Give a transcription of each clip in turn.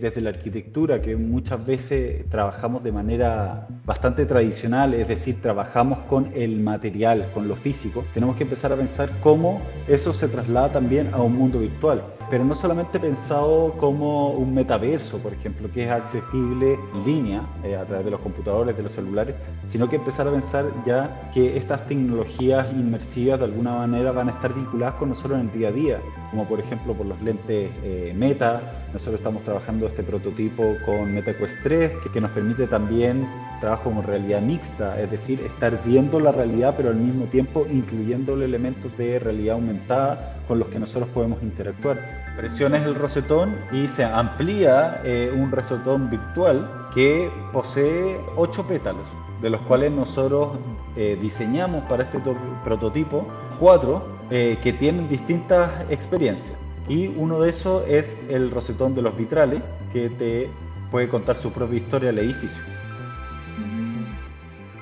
desde la arquitectura, que muchas veces trabajamos de manera bastante tradicional, es decir, trabajamos con el material, con lo físico, tenemos que empezar a pensar cómo eso se traslada también a un mundo virtual. Pero no solamente pensado como un metaverso, por ejemplo, que es accesible en línea, a través de los computadores, de los celulares, sino que empezar a pensar ya que estas tecnologías inmersivas de alguna manera van a estar vinculadas con nosotros en el día a día, como por ejemplo por los lentes Meta. Nosotros estamos trabajando este prototipo con MetaQuest 3, que nos permite también trabajo con realidad mixta, es decir, estar viendo la realidad pero al mismo tiempo incluyendo elementos de realidad aumentada con los que nosotros podemos interactuar. Presiones el rosetón y se amplía un rosetón virtual que posee 8 pétalos, de los cuales nosotros diseñamos para este prototipo 4 que tienen distintas experiencias. Y uno de esos es el rosetón de los vitrales, que te puede contar su propia historia del edificio.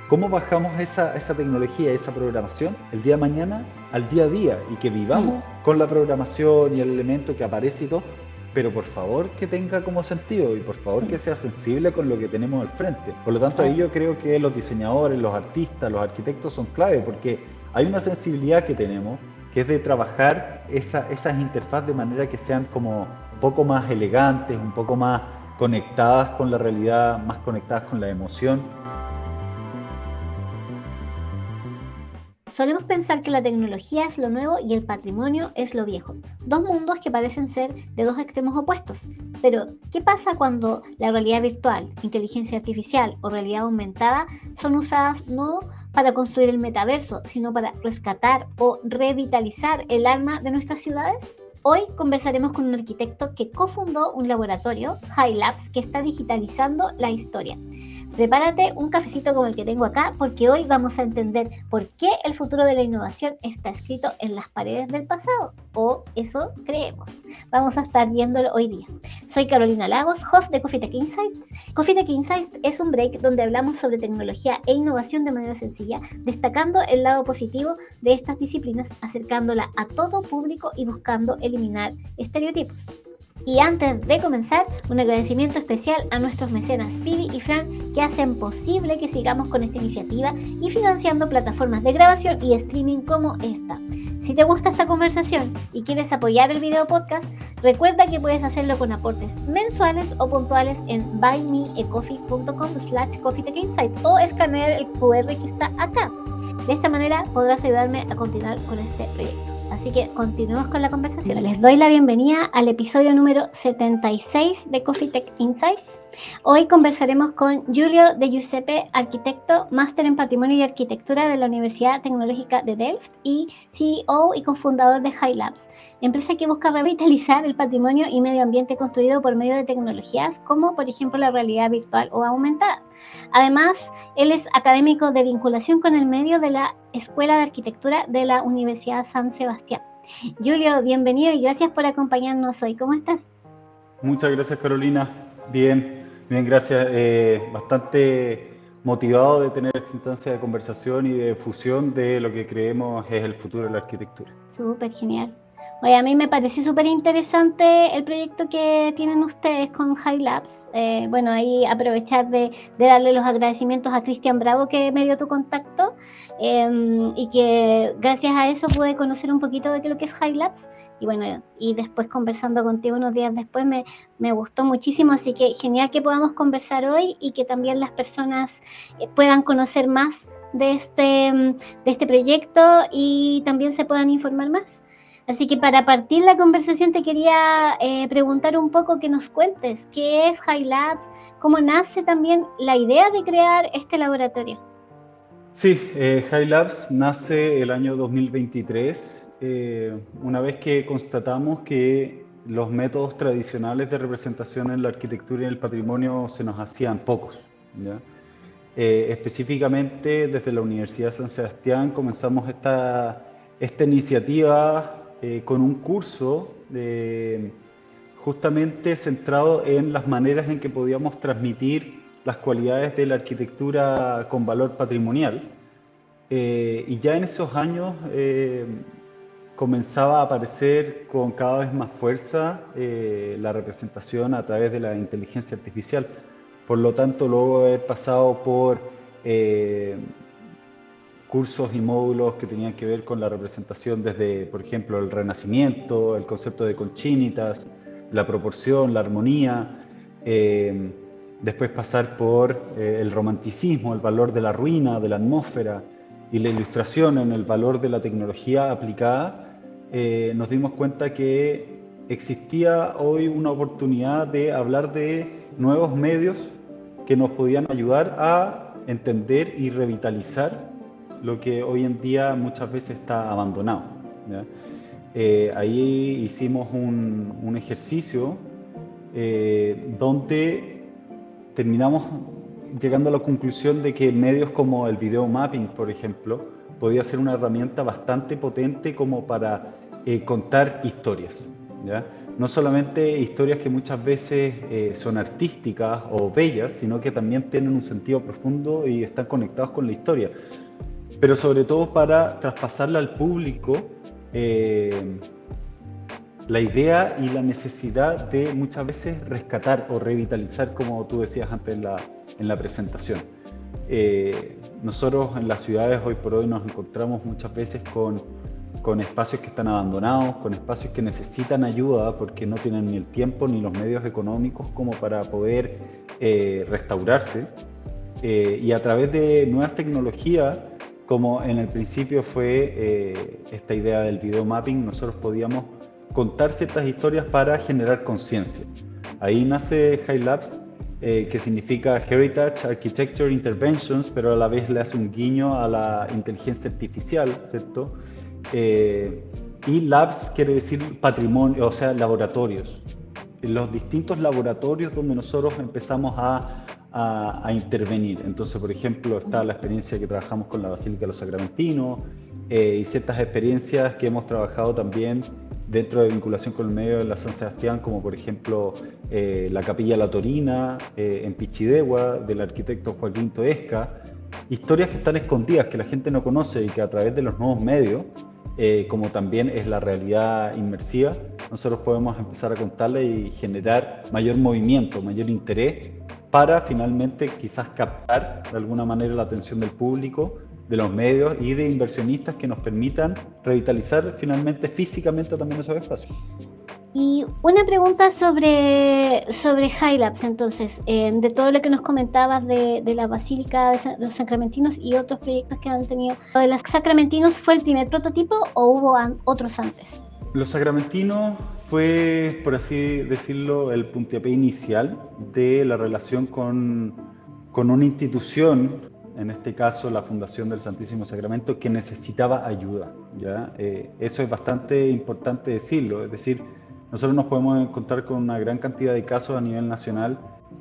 ¿Cómo bajamos esa tecnología, esa programación, el día de mañana al día a día y que vivamos con la programación y el elemento que aparece y todo, pero por favor que tenga como sentido y por favor que sea sensible con lo que tenemos al frente? Por lo tanto, ahí yo creo que los diseñadores, los artistas, los arquitectos son clave, porque hay una sensibilidad que tenemos, que es de trabajar esas interfaces de manera que sean como un poco más elegantes, un poco más conectadas con la realidad, más conectadas con la emoción. Solemos pensar que la tecnología es lo nuevo y el patrimonio es lo viejo. Dos mundos que parecen ser de dos extremos opuestos. Pero, ¿qué pasa cuando la realidad virtual, inteligencia artificial o realidad aumentada son usadas no para construir el metaverso, sino para rescatar o revitalizar el alma de nuestras ciudades? Hoy conversaremos con un arquitecto que cofundó un laboratorio, HiLabs, que está digitalizando la historia. Prepárate un cafecito como el que tengo acá, porque hoy vamos a entender por qué el futuro de la innovación está escrito en las paredes del pasado, o eso creemos. Vamos a estar viéndolo hoy día. Soy Carolina Lagos, host de Coffee Tech Insights. Coffee Tech Insights es un break donde hablamos sobre tecnología e innovación de manera sencilla, destacando el lado positivo de estas disciplinas, acercándola a todo público y buscando eliminar estereotipos. Y antes de comenzar, un agradecimiento especial a nuestros mecenas Pibi y Fran, que hacen posible que sigamos con esta iniciativa y financiando plataformas de grabación y streaming como esta. Si te gusta esta conversación y quieres apoyar el video podcast, recuerda que puedes hacerlo con aportes mensuales o puntuales en buymeacoffee.com/coffeetechinsight o escanear el QR que está acá. De esta manera podrás ayudarme a continuar con este proyecto. Así que continuemos con la conversación. Les doy la bienvenida al episodio número 76 de Coffee Tech Insights. Hoy conversaremos con Giulio De Giuseppe, arquitecto, máster en Patrimonio y Arquitectura de la Universidad Tecnológica de Delft y CEO y cofundador de HiLabs, empresa que busca revitalizar el patrimonio y medio ambiente construido por medio de tecnologías como, por ejemplo, la realidad virtual o aumentada. Además, él es académico de vinculación con el medio de la Escuela de Arquitectura de la Universidad San Sebastián. Giulio, bienvenido y gracias por acompañarnos hoy. ¿Cómo estás? Muchas gracias, Carolina. Bien, gracias. Bastante motivado de tener esta instancia de conversación y de fusión de lo que creemos es el futuro de la arquitectura. Súper genial. Oye, a mí me pareció súper interesante el proyecto que tienen ustedes con HiLabs. Bueno, ahí aprovechar de darle los agradecimientos a Cristian Bravo, que me dio tu contacto, y que gracias a eso pude conocer un poquito de lo que es HiLabs. Y bueno, y después conversando contigo unos días después me gustó muchísimo, así que genial que podamos conversar hoy y que también las personas puedan conocer más de este proyecto y también se puedan informar más. Así que para partir la conversación te quería preguntar un poco, que nos cuentes qué es HiLabs, cómo nace también la idea de crear este laboratorio. Sí, HiLabs nace el año 2023, una vez que constatamos que los métodos tradicionales de representación en la arquitectura y en el patrimonio se nos hacían pocos, ¿ya? Específicamente desde la Universidad San Sebastián comenzamos esta iniciativa con un curso justamente centrado en las maneras en que podíamos transmitir las cualidades de la arquitectura con valor patrimonial. Y ya en esos años comenzaba a aparecer con cada vez más fuerza la representación a través de la inteligencia artificial. Por lo tanto, luego de haber pasado por cursos y módulos que tenían que ver con la representación desde, por ejemplo, el Renacimiento, el concepto de conchinitas, la proporción, la armonía, después pasar por el romanticismo, el valor de la ruina, de la atmósfera, y la ilustración en el valor de la tecnología aplicada, nos dimos cuenta que existía hoy una oportunidad de hablar de nuevos medios que nos podían ayudar a entender y revitalizar lo que hoy en día muchas veces está abandonado, ¿ya? Ahí hicimos un ejercicio donde terminamos llegando a la conclusión de que medios como el video mapping, por ejemplo, podía ser una herramienta bastante potente como para contar historias, ¿ya? No solamente historias que muchas veces son artísticas o bellas, sino que también tienen un sentido profundo y están conectados con la historia, pero sobre todo para traspasarla al público la idea y la necesidad de muchas veces rescatar o revitalizar, como tú decías antes en la presentación. Nosotros en las ciudades hoy por hoy nos encontramos muchas veces con espacios que están abandonados, con espacios que necesitan ayuda porque no tienen ni el tiempo ni los medios económicos como para poder restaurarse. Y a través de nuevas tecnologías, como en el principio fue esta idea del video mapping, nosotros podíamos contar ciertas historias para generar conciencia. Ahí nace High Labs, que significa Heritage Architecture Interventions, pero a la vez le hace un guiño a la inteligencia artificial, ¿cierto? Y Labs quiere decir patrimonio, o sea, laboratorios. Los distintos laboratorios donde nosotros empezamos a intervenir. Entonces, por ejemplo, está la experiencia que trabajamos con la Basílica de los Sacramentinos y ciertas experiencias que hemos trabajado también dentro de vinculación con el medio de la San Sebastián, como por ejemplo la Capilla La Torina en Pichidegua, del arquitecto Joaquín Toesca. Historias que están escondidas, que la gente no conoce y que a través de los nuevos medios, como también es la realidad inmersiva, nosotros podemos empezar a contarla y generar mayor movimiento, mayor interés, para finalmente quizás captar de alguna manera la atención del público, de los medios y de inversionistas que nos permitan revitalizar finalmente físicamente también esos espacios. Y una pregunta sobre High Labs, entonces, de todo lo que nos comentabas de la Basílica de los Sacramentinos y otros proyectos que han tenido. ¿Lo de los Sacramentinos fue el primer prototipo o hubo otros antes? Los Sacramentinos fue, por así decirlo, el puntapié inicial de la relación con una institución, en este caso la Fundación del Santísimo Sacramento, que necesitaba ayuda, ¿ya? Eso es bastante importante decirlo, es decir, nosotros nos podemos encontrar con una gran cantidad de casos a nivel nacional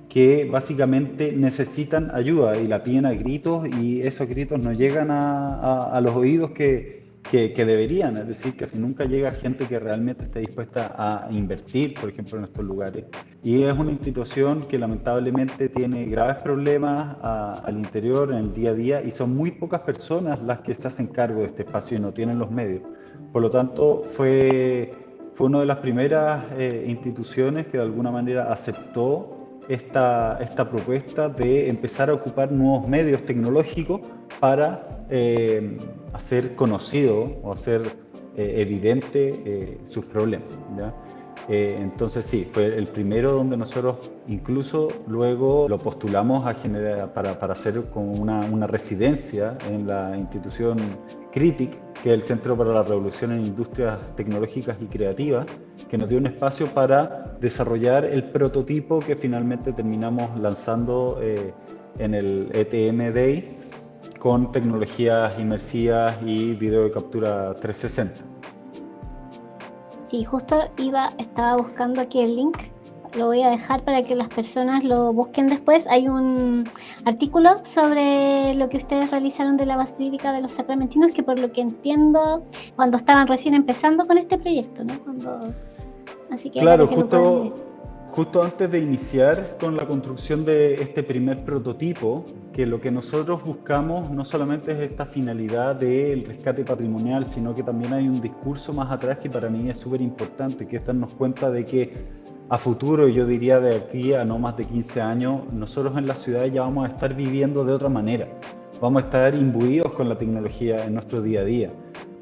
que básicamente necesitan ayuda y la piden a gritos, y esos gritos no llegan a los oídos que deberían, es decir, que si nunca llega gente que realmente esté dispuesta a invertir, por ejemplo, en estos lugares. Y es una institución que lamentablemente tiene graves problemas al interior, en el día a día, y son muy pocas personas las que se hacen cargo de este espacio y no tienen los medios. Por lo tanto, fue una de las primeras instituciones que de alguna manera aceptó esta propuesta de empezar a ocupar nuevos medios tecnológicos para hacer conocido o hacer evidente sus problemas, ¿ya? Entonces sí, fue el primero donde nosotros incluso luego lo postulamos a generar para hacer como una residencia en la institución CRITIC, que es el Centro para la Revolución en Industrias Tecnológicas y Creativas, que nos dio un espacio para desarrollar el prototipo que finalmente terminamos lanzando en el ETM Day, con tecnologías inmersivas y video de captura 360. Sí, justo estaba buscando aquí el link, lo voy a dejar para que las personas lo busquen después. Hay un artículo sobre lo que ustedes realizaron de la Basílica de los Sacramentinos, que por lo que entiendo, cuando estaban recién empezando con este proyecto, ¿no? Así que claro, para que justo Justo antes de iniciar con la construcción de este primer prototipo, que lo que nosotros buscamos no solamente es esta finalidad del rescate patrimonial, sino que también hay un discurso más atrás que para mí es súper importante, que es darnos cuenta de que a futuro, yo diría de aquí a no más de 15 años, nosotros en la ciudad ya vamos a estar viviendo de otra manera. Vamos a estar imbuidos con la tecnología en nuestro día a día.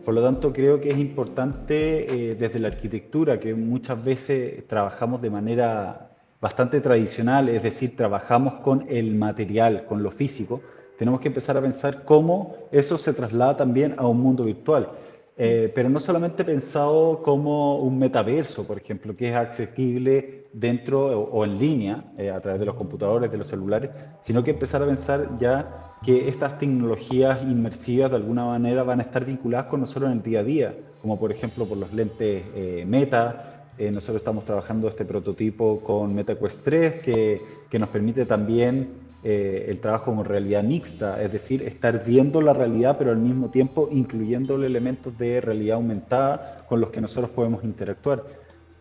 Por lo tanto, creo que es importante desde la arquitectura, que muchas veces trabajamos de manera bastante tradicional, es decir, trabajamos con el material, con lo físico, tenemos que empezar a pensar cómo eso se traslada también a un mundo virtual. Pero no solamente pensado como un metaverso, por ejemplo, que es accesible dentro o en línea, a través de los computadores, de los celulares, sino que empezar a pensar ya que estas tecnologías inmersivas de alguna manera van a estar vinculadas con nosotros en el día a día, como por ejemplo por los lentes Meta. Nosotros estamos trabajando este prototipo con MetaQuest 3 que nos permite también el trabajo con realidad mixta, es decir, estar viendo la realidad pero al mismo tiempo incluyéndole elementos de realidad aumentada con los que nosotros podemos interactuar.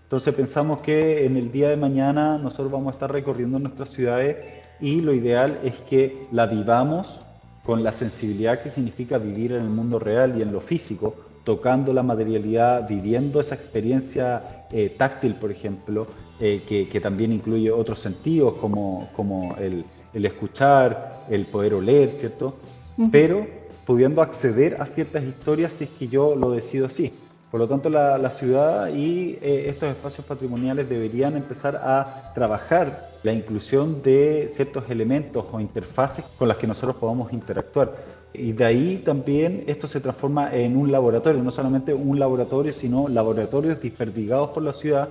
Entonces pensamos que en el día de mañana nosotros vamos a estar recorriendo nuestras ciudades y lo ideal es que la vivamos con la sensibilidad que significa vivir en el mundo real y en lo físico, tocando la materialidad, viviendo esa experiencia táctil, por ejemplo, que también incluye otros sentidos como el escuchar, el poder oler, ¿cierto? Pero pudiendo acceder a ciertas historias si es que yo lo decido así. Por lo tanto, la ciudad y estos espacios patrimoniales deberían empezar a trabajar la inclusión de ciertos elementos o interfaces con las que nosotros podamos interactuar. Y de ahí también esto se transforma en un laboratorio, no solamente un laboratorio, sino laboratorios desperdigados por la ciudad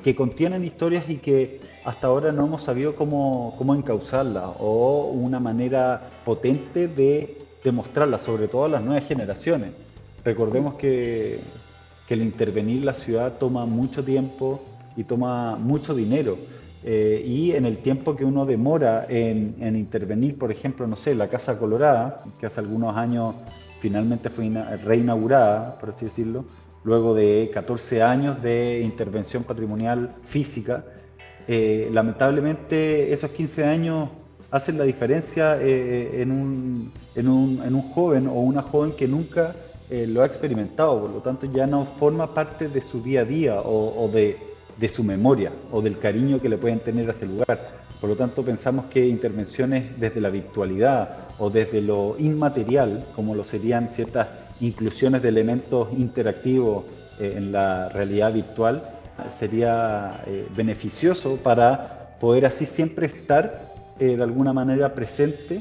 que contienen historias y que hasta ahora no hemos sabido cómo encauzarlas o una manera potente de demostrarlas, sobre todo a las nuevas generaciones. Recordemos que el intervenir la ciudad toma mucho tiempo y toma mucho dinero. Y en el tiempo que uno demora en intervenir, por ejemplo, no sé, la Casa Colorada, que hace algunos años finalmente fue reinaugurada, por así decirlo, luego de 14 años de intervención patrimonial física, lamentablemente esos 15 años hacen la diferencia en un joven o una joven que nunca lo ha experimentado, por lo tanto ya no forma parte de su día a día o de su memoria o del cariño que le pueden tener a ese lugar. Por lo tanto, pensamos que intervenciones desde la virtualidad o desde lo inmaterial, como lo serían ciertas inclusiones de elementos interactivos en la realidad virtual, sería beneficioso para poder así siempre estar de alguna manera presente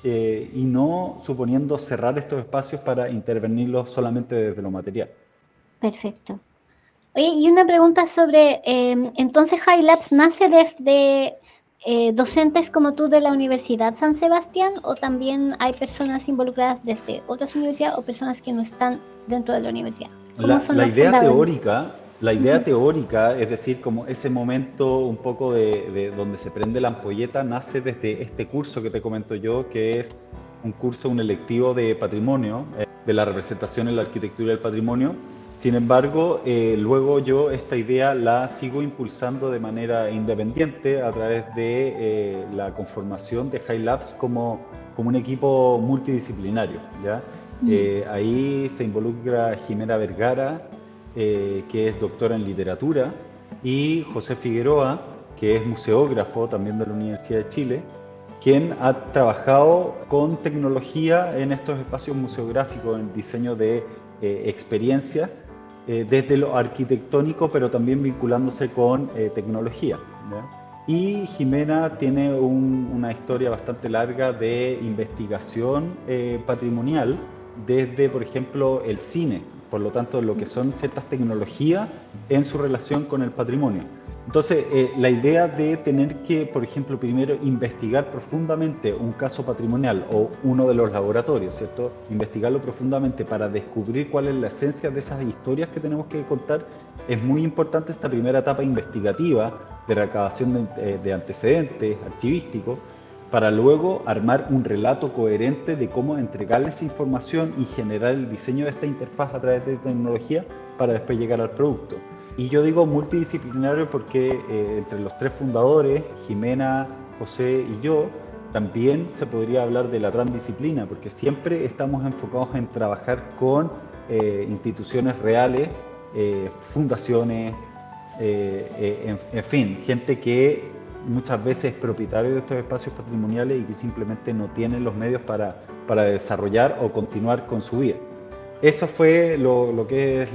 y no suponiendo cerrar estos espacios para intervenirlos solamente desde lo material. Perfecto. Oye, y una pregunta sobre, entonces High Labs nace desde docentes como tú de la Universidad San Sebastián, o también hay personas involucradas desde otras universidades o personas que no están dentro de la universidad. ¿Cómo son La los idea fundadores? teórica, es decir, como ese momento un poco de donde se prende la ampolleta, nace desde este curso que te comento yo, que es un curso, un electivo de patrimonio, de la representación en la arquitectura del patrimonio. Sin embargo, luego yo esta idea la sigo impulsando de manera independiente a través de la conformación de High Labs como un equipo multidisciplinario, ¿ya? Ahí se involucra Jimena Vergara, que es doctora en literatura, y José Figueroa, que es museógrafo también de la Universidad de Chile, quien ha trabajado con tecnología en estos espacios museográficos, en diseño de experiencias, desde lo arquitectónico, pero también vinculándose con tecnología, ¿ya? Y Jimena tiene una historia bastante larga de investigación patrimonial desde, por ejemplo, el cine, por lo tanto, lo que son ciertas tecnologías en su relación con el patrimonio. Entonces, la idea de tener que, por ejemplo, primero investigar profundamente un caso patrimonial o uno de los laboratorios, ¿cierto? Investigarlo profundamente para descubrir cuál es la esencia de esas historias que tenemos que contar, es muy importante esta primera etapa investigativa de recabación de antecedentes archivísticos, para luego armar un relato coherente de cómo entregarles información y generar el diseño de esta interfaz a través de tecnología para después llegar al producto. Y yo digo multidisciplinario porque entre los tres fundadores, Jimena, José y yo, también se podría hablar de la transdisciplina, porque siempre estamos enfocados en trabajar con instituciones reales, fundaciones, en fin, gente que muchas veces es propietario de estos espacios patrimoniales y que simplemente no tienen los medios para desarrollar o continuar con su vida. Eso fue lo que es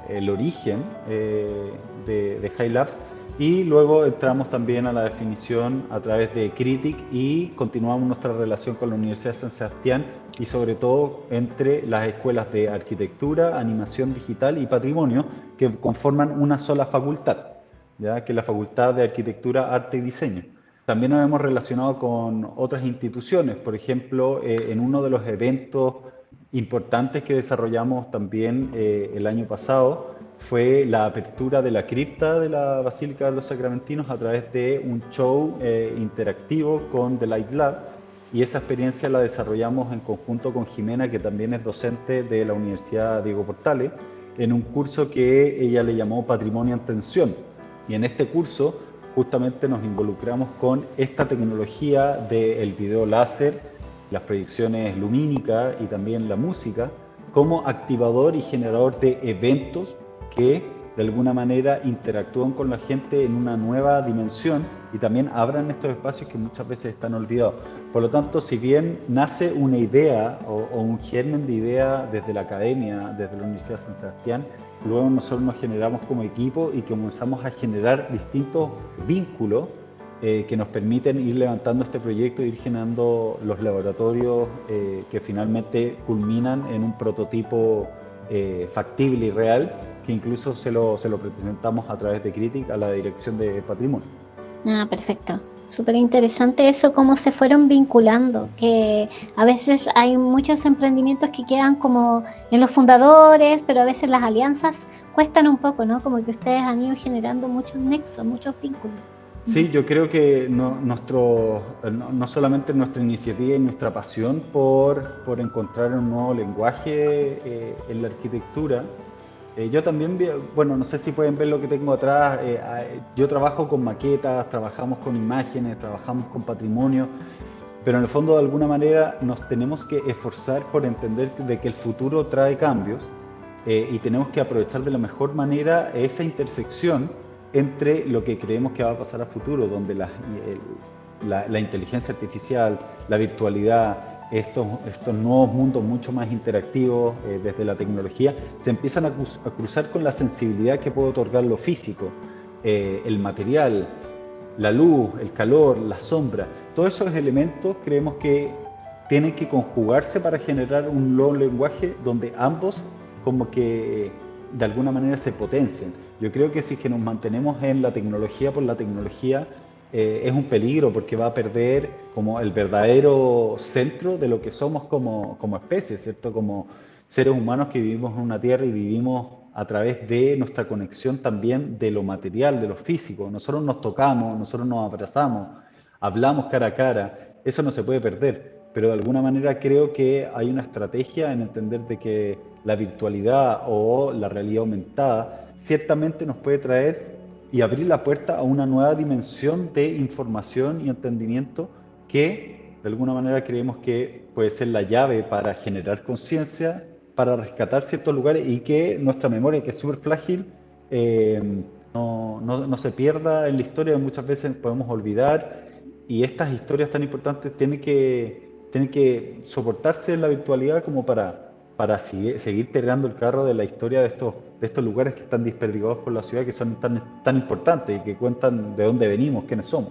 el origen de High Labs, y luego entramos también a la definición a través de Critic y continuamos nuestra relación con la Universidad de San Sebastián y sobre todo entre las escuelas de arquitectura, animación digital y patrimonio que conforman una sola facultad, ¿ya? Que es la Facultad de Arquitectura, Arte y Diseño. También nos hemos relacionado con otras instituciones, por ejemplo, en uno de los eventos importantes que desarrollamos también el año pasado fue la apertura de la cripta de la Basílica de los Sacramentinos a través de un show interactivo con The Light Lab, y esa experiencia la desarrollamos en conjunto con Jimena, que también es docente de la Universidad Diego Portales, en un curso que ella le llamó Patrimonio en Tensión. Y en este curso justamente nos involucramos con esta tecnología del video láser, las proyecciones lumínicas y también la música como activador y generador de eventos que de alguna manera interactúan con la gente en una nueva dimensión y también abran estos espacios que muchas veces están olvidados. Por lo tanto, si bien nace una idea o un germen de idea desde la academia, desde la Universidad de San Sebastián, luego nosotros nos generamos como equipo y comenzamos a generar distintos vínculos que nos permiten ir levantando este proyecto e ir generando los laboratorios que finalmente culminan en un prototipo factible y real, que incluso se lo presentamos a través de Critic a la Dirección de Patrimonio. Ah, perfecto. Súper interesante eso, cómo se fueron vinculando, que a veces hay muchos emprendimientos que quedan como en los fundadores, pero a veces las alianzas cuestan un poco, ¿no? Como que ustedes han ido generando muchos nexos, muchos vínculos. Sí, yo creo que no solamente nuestra iniciativa y nuestra pasión por encontrar un nuevo lenguaje en la arquitectura. Yo también, bueno, no sé si pueden ver lo que tengo atrás. Yo trabajo con maquetas, trabajamos con imágenes, trabajamos con patrimonio, pero en el fondo de alguna manera nos tenemos que esforzar por entender de que el futuro trae cambios y tenemos que aprovechar de la mejor manera esa intersección entre lo que creemos que va a pasar a futuro, donde la inteligencia artificial, la virtualidad, estos nuevos mundos mucho más interactivos desde la tecnología, se empiezan a cruzar con la sensibilidad que puede otorgar lo físico, el material, la luz, el calor, la sombra. Todos esos elementos creemos que tienen que conjugarse para generar un nuevo lenguaje donde ambos como que de alguna manera se potencian. Yo creo que si es que nos mantenemos en la tecnología por la tecnología, es un peligro porque va a perder como el verdadero centro de lo que somos como especie, ¿cierto? Como seres humanos que vivimos en una tierra y vivimos a través de nuestra conexión también de lo material, de lo físico. Nosotros nos tocamos, nosotros nos abrazamos, hablamos cara a cara, eso no se puede perder, pero de alguna manera creo que hay una estrategia en entender de que la virtualidad o la realidad aumentada ciertamente nos puede traer y abrir la puerta a una nueva dimensión de información y entendimiento que de alguna manera creemos que puede ser la llave para generar conciencia, para rescatar ciertos lugares y que nuestra memoria, que es súper frágil, no se pierda en la historia. Muchas veces podemos olvidar y estas historias tan importantes tienen que soportarse en la virtualidad como para seguir pegando el carro de la historia de estos lugares que están desperdigados por la ciudad, que son tan importantes y que cuentan de dónde venimos, quiénes somos.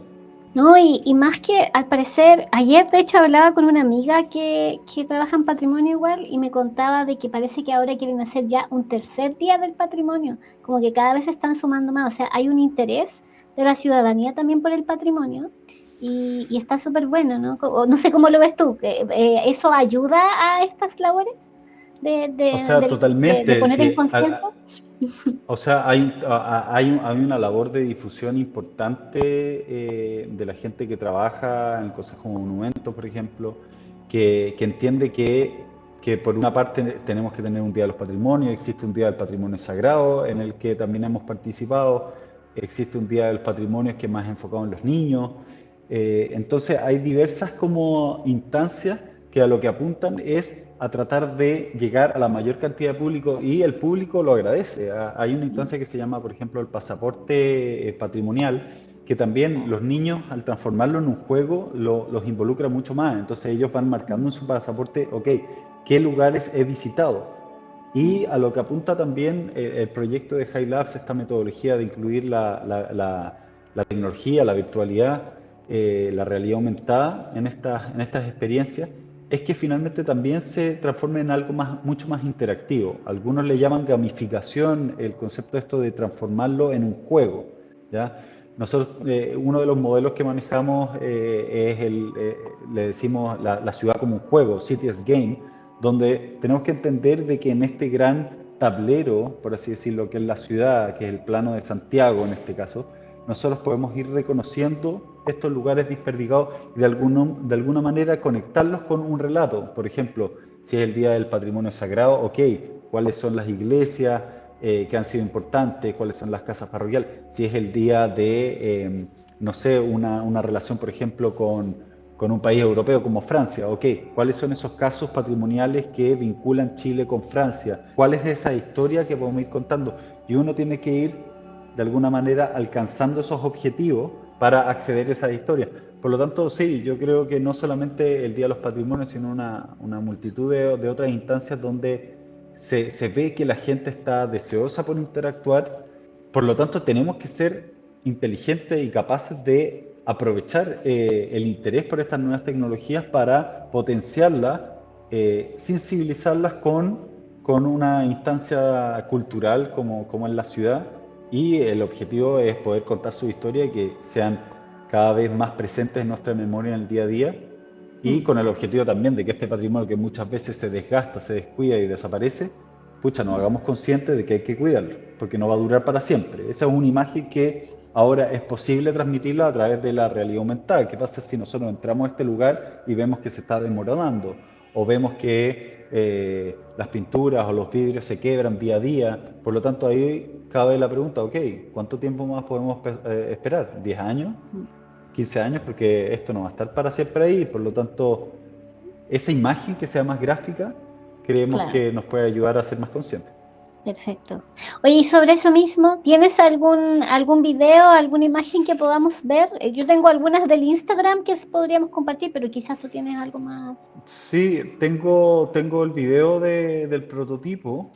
No, y más que al parecer, ayer de hecho hablaba con una amiga que trabaja en patrimonio igual y me contaba de que parece que ahora quieren hacer ya un tercer día del patrimonio, como que cada vez se están sumando más, o sea, hay un interés de la ciudadanía también por el patrimonio y está súper bueno, ¿no? No sé cómo lo ves tú, ¿eso ayuda a estas labores O sea, de totalmente, poner en sí. conciencia? O sea, hay una labor de difusión importante de la gente que trabaja en el Consejo de Monumentos, por ejemplo, que entiende que que por una parte tenemos que tener un Día de los Patrimonios, existe un Día del Patrimonio Sagrado en el que también hemos participado, existe un Día del Patrimonio que es más enfocado en los niños. Entonces hay diversas como instancias que a lo que apuntan es a tratar de llegar a la mayor cantidad de público y el público lo agradece. Hay una instancia que se llama, por ejemplo, el pasaporte patrimonial, que también los niños al transformarlo en un juego los involucra mucho más. Entonces ellos van marcando en su pasaporte, ok, qué lugares he visitado. Y a lo que apunta también el proyecto de High Labs, esta metodología de incluir la tecnología, la virtualidad, la realidad aumentada en estas experiencias, es que finalmente también se transforme en algo mucho más interactivo. Algunos le llaman gamificación, el concepto de esto de transformarlo en un juego, ¿ya? Nosotros, uno de los modelos que manejamos le decimos la ciudad como un juego, City as Game, donde tenemos que entender de que en este gran tablero, por así decirlo, que es la ciudad, que es el plano de Santiago en este caso, nosotros podemos ir reconociendo estos lugares desperdigados y de alguna manera conectarlos con un relato. Por ejemplo, si es el Día del Patrimonio Sagrado, ok, ¿cuáles son las iglesias que han sido importantes? ¿Cuáles son las casas parroquiales? Si es el día de, no sé, una relación, por ejemplo, con un país europeo como Francia, ok, ¿cuáles son esos casos patrimoniales que vinculan Chile con Francia? ¿Cuál es esa historia que podemos ir contando? Y uno tiene que ir de alguna manera alcanzando esos objetivos para acceder a esas historias. Por lo tanto, sí, yo creo que no solamente el Día de los Patrimonios, sino una multitud de otras instancias donde se ve que la gente está deseosa por interactuar. Por lo tanto, tenemos que ser inteligentes y capaces de aprovechar el interés por estas nuevas tecnologías para potenciarlas, sensibilizarlas con una instancia cultural como en la ciudad, y el objetivo es poder contar su historia y que sean cada vez más presentes en nuestra memoria en el día a día, y con el objetivo también de que este patrimonio que muchas veces se desgasta, se descuida y desaparece, pucha, nos hagamos conscientes de que hay que cuidarlo, porque no va a durar para siempre. Esa es una imagen que ahora es posible transmitirla a través de la realidad aumentada. ¿Qué pasa si nosotros entramos a este lugar y vemos que se está desmoronando? O vemos que las pinturas o los vidrios se quebran día a día. Por lo tanto, ahí cabe la pregunta, ok, ¿cuánto tiempo más podemos esperar? ¿10 años? ¿15 años? Porque esto no va a estar para siempre ahí. Por lo tanto, esa imagen que sea más gráfica, creemos que nos puede ayudar a ser más conscientes. Perfecto. Oye, y sobre eso mismo, ¿tienes algún video, alguna imagen que podamos ver? Yo tengo algunas del Instagram que podríamos compartir, pero quizás tú tienes algo más. Sí, tengo el video del prototipo.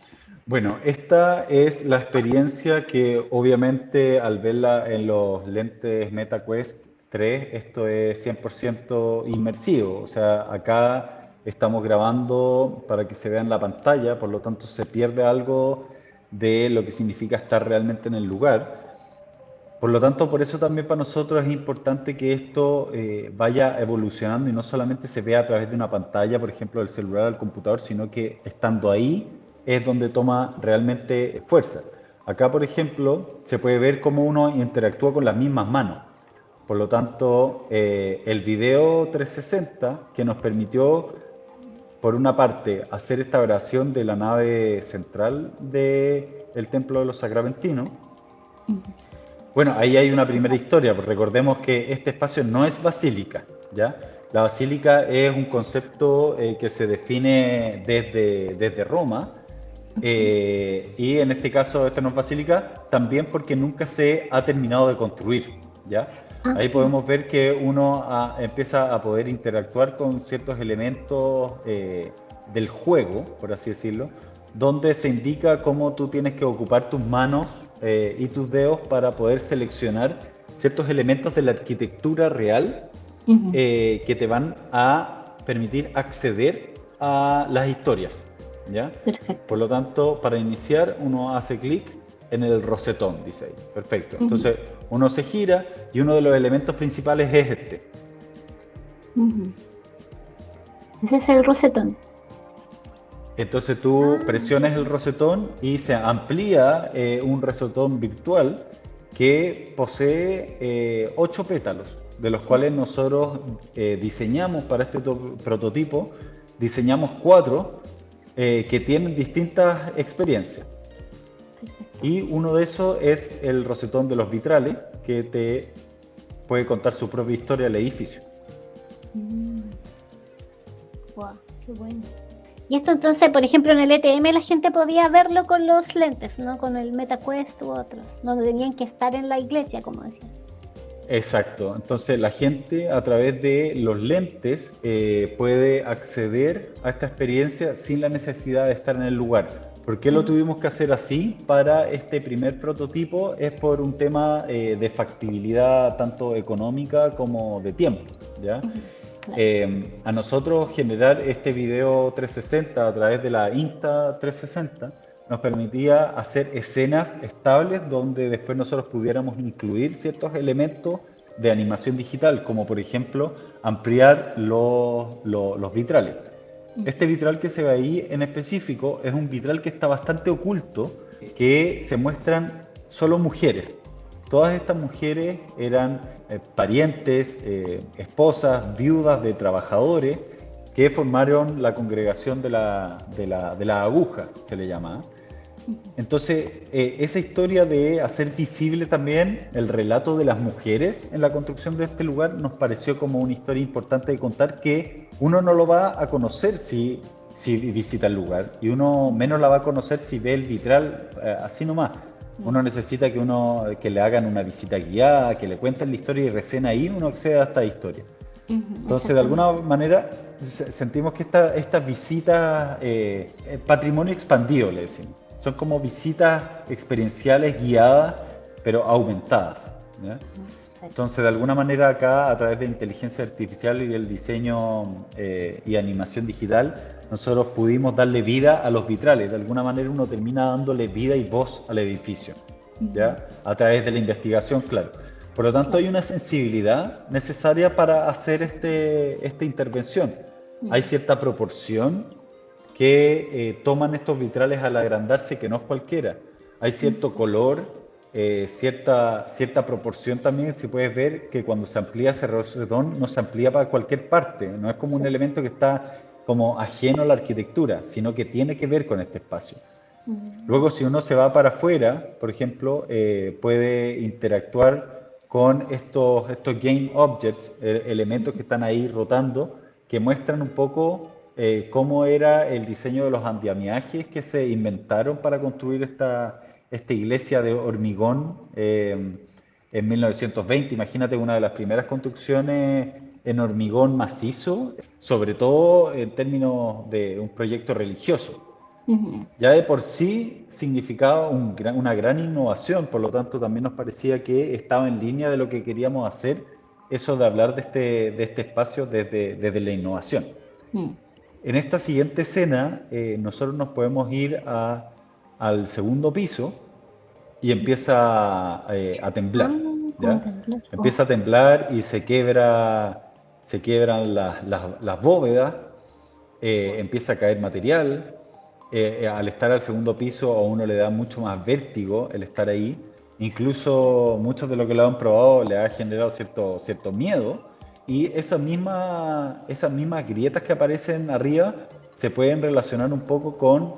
Bueno, esta es la experiencia que obviamente al verla en los lentes MetaQuest 3, esto es 100% inmersivo. O sea, acá estamos grabando para que se vea en la pantalla, por lo tanto se pierde algo de lo que significa estar realmente en el lugar. Por lo tanto, por eso también para nosotros es importante que esto vaya evolucionando y no solamente se vea a través de una pantalla, por ejemplo, del celular al computador, sino que estando ahí es donde toma realmente fuerza. Acá, por ejemplo, se puede ver cómo uno interactúa con las mismas manos. Por lo tanto, el video 360 que nos permitió, por una parte, hacer esta grabación de la nave central del Templo de los Sacramentinos. Bueno, ahí hay una primera historia, pues recordemos que este espacio no es basílica, ¿ya? La basílica es un concepto que se define desde Roma, y en este caso esta no es basílica, también porque nunca se ha terminado de construir, ¿ya? Ahí podemos ver que uno empieza a poder interactuar con ciertos elementos del juego, por así decirlo, donde se indica cómo tú tienes que ocupar tus manos y tus dedos para poder seleccionar ciertos elementos de la arquitectura real que te van a permitir acceder a las historias, ¿ya? Perfecto. Por lo tanto, para iniciar, uno hace clic en el rosetón, dice ahí. Perfecto. Entonces, uno se gira y uno de los elementos principales es este. Ese es el rosetón. Entonces tú presionas el rosetón y se amplía un rosetón virtual que posee 8 pétalos, de los cuales nosotros diseñamos para este prototipo, diseñamos 4 que tienen distintas experiencias. Y uno de esos es el rosetón de los vitrales, que te puede contar su propia historia del edificio. Wow, qué bueno. Y esto entonces, por ejemplo, en el ETM la gente podía verlo con los lentes, ¿no? Con el MetaQuest u otros, no tenían que estar en la iglesia, como decía. Exacto, entonces la gente a través de los lentes puede acceder a esta experiencia sin la necesidad de estar en el lugar. ¿Por qué lo tuvimos que hacer así para este primer prototipo? Es por un tema de factibilidad tanto económica como de tiempo, ¿ya? Claro. A nosotros generar este video 360 a través de la Insta360 nos permitía hacer escenas estables donde después nosotros pudiéramos incluir ciertos elementos de animación digital, como por ejemplo ampliar los vitrales. Este vitral que se ve ahí en específico es un vitral que está bastante oculto, que se muestran solo mujeres. Todas estas mujeres eran parientes, esposas, viudas de trabajadores que formaron la congregación de la aguja, se le llama. Entonces, esa historia de hacer visible también el relato de las mujeres en la construcción de este lugar nos pareció como una historia importante de contar, que uno no lo va a conocer si visita el lugar, y uno menos la va a conocer si ve el vitral así nomás. Uno necesita que le hagan una visita guiada, que le cuenten la historia, y recién ahí uno accede a esta historia. Entonces, de alguna manera, sentimos que estas visitas, patrimonio expandido, le decimos, son como visitas experienciales guiadas, pero aumentadas, ¿ya? Entonces, de alguna manera acá, a través de inteligencia artificial y el diseño y animación digital, nosotros pudimos darle vida a los vitrales. De alguna manera uno termina dándole vida y voz al edificio, ¿ya? A través de la investigación, claro. Por lo tanto, hay una sensibilidad necesaria para hacer esta intervención. Hay cierta proporción que toman estos vitrales al agrandarse, que no es cualquiera. Hay cierto color, cierta proporción también. Si puedes ver que cuando se amplía ese rosetón, no se amplía para cualquier parte, no es como un elemento que está como ajeno a la arquitectura, sino que tiene que ver con este espacio. Luego, si uno se va para afuera, por ejemplo, puede interactuar con estos game objects, elementos que están ahí rotando, que muestran un poco cómo era el diseño de los andamiajes que se inventaron para construir esta iglesia de hormigón en 1920. Imagínate, una de las primeras construcciones en hormigón macizo, sobre todo en términos de un proyecto religioso. Ya de por sí significaba una gran innovación, por lo tanto también nos parecía que estaba en línea de lo que queríamos hacer, eso de hablar de este espacio desde la innovación. En esta siguiente escena, nosotros nos podemos ir al segundo piso y empieza a temblar, ¿ya? Empieza a temblar y se quebran las bóvedas, empieza a caer material. Al estar al segundo piso, a uno le da mucho más vértigo el estar ahí. Incluso muchos de los que lo han probado le ha generado cierto miedo. Y esas mismas grietas que aparecen arriba se pueden relacionar un poco con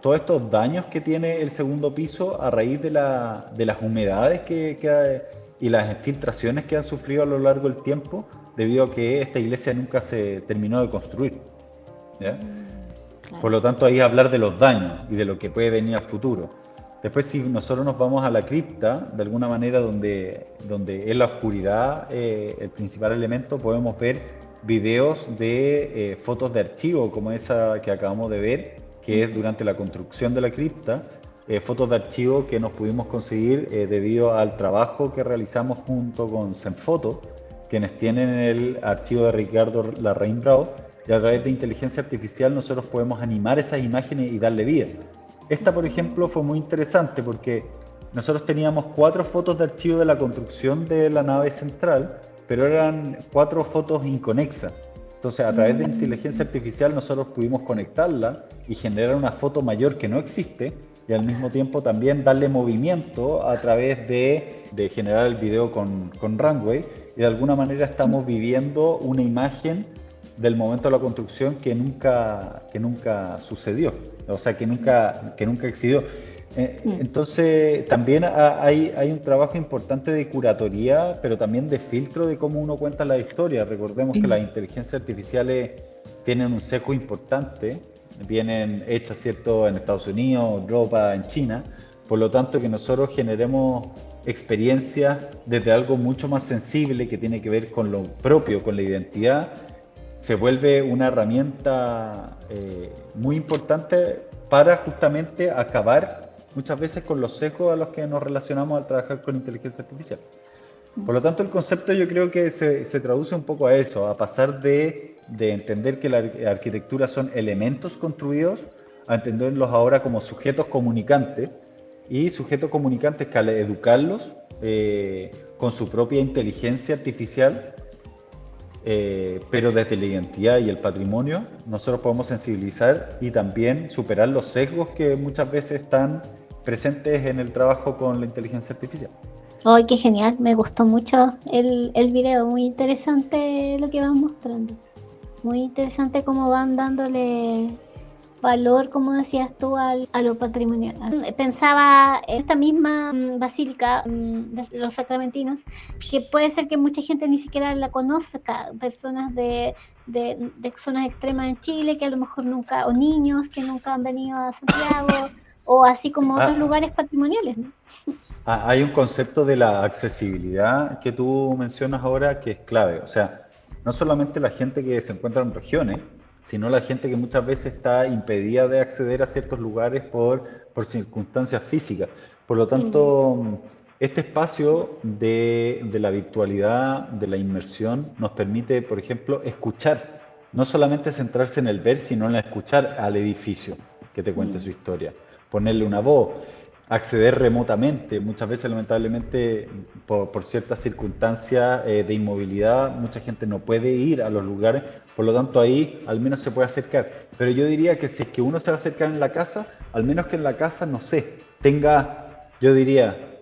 todos estos daños que tiene el segundo piso a raíz de las humedades y las filtraciones que han sufrido a lo largo del tiempo, debido a que esta iglesia nunca se terminó de construir, ¿ya? Claro. Por lo tanto, ahí hablar de los daños y de lo que puede venir al futuro. Después, si nosotros nos vamos a la cripta, de alguna manera donde es la oscuridad el principal elemento, podemos ver videos de fotos de archivo, como esa que acabamos de ver, que es durante la construcción de la cripta, fotos de archivo que nos pudimos conseguir debido al trabajo que realizamos junto con Zenfoto, quienes tienen el archivo de Ricardo Larraín Bravo, y a través de inteligencia artificial nosotros podemos animar esas imágenes y darle vida. Esta, por ejemplo, fue muy interesante porque nosotros teníamos 4 fotos de archivo de la construcción de la nave central, pero eran 4 fotos inconexas. Entonces, a través de inteligencia artificial nosotros pudimos conectarla y generar una foto mayor que no existe, y al mismo tiempo también darle movimiento a través de generar el video con Runway, y de alguna manera estamos viviendo una imagen del momento de la construcción que nunca sucedió, o sea, que nunca existió. Entonces, también hay un trabajo importante de curatoría, pero también de filtro de cómo uno cuenta la historia. Recordemos que las inteligencias artificiales tienen un sesgo importante, vienen hechas, ¿cierto?, en Estados Unidos, Europa, en China. Por lo tanto, que nosotros generemos experiencias desde algo mucho más sensible que tiene que ver con lo propio, con la identidad, se vuelve una herramienta muy importante para justamente acabar muchas veces con los sesgos a los que nos relacionamos al trabajar con inteligencia artificial. Por lo tanto, el concepto yo creo que se traduce un poco a eso, a pasar de entender que la arquitectura son elementos construidos, a entenderlos ahora como sujetos comunicantes, y sujetos comunicantes que al educarlos con su propia inteligencia artificial, pero desde la identidad y el patrimonio, nosotros podemos sensibilizar y también superar los sesgos que muchas veces están presentes en el trabajo con la inteligencia artificial. ¡Ay, qué genial! Me gustó mucho el video, muy interesante lo que van mostrando. Muy interesante cómo van dándole valor, como decías tú, a lo patrimonial. Pensaba en esta misma basílica de los sacramentinos, que puede ser que mucha gente ni siquiera la conozca, personas de zonas extremas en Chile que a lo mejor nunca, o niños que nunca han venido a Santiago, o así como otros lugares patrimoniales, ¿no? Hay un concepto de la accesibilidad que tú mencionas ahora que es clave. O sea, no solamente la gente que se encuentra en regiones, sino la gente que muchas veces está impedida de acceder a ciertos lugares por circunstancias físicas. Por lo tanto, este espacio de la virtualidad, de la inmersión, nos permite, por ejemplo, escuchar, no solamente centrarse en el ver, sino en escuchar al edificio que te cuente su historia, ponerle una voz, acceder remotamente. Muchas veces, lamentablemente, por ciertas circunstancias de inmovilidad, mucha gente no puede ir a los lugares, por lo tanto ahí al menos se puede acercar. Pero yo diría que si es que uno se va a acercar en la casa, al menos que en la casa, no sé, tenga, yo diría,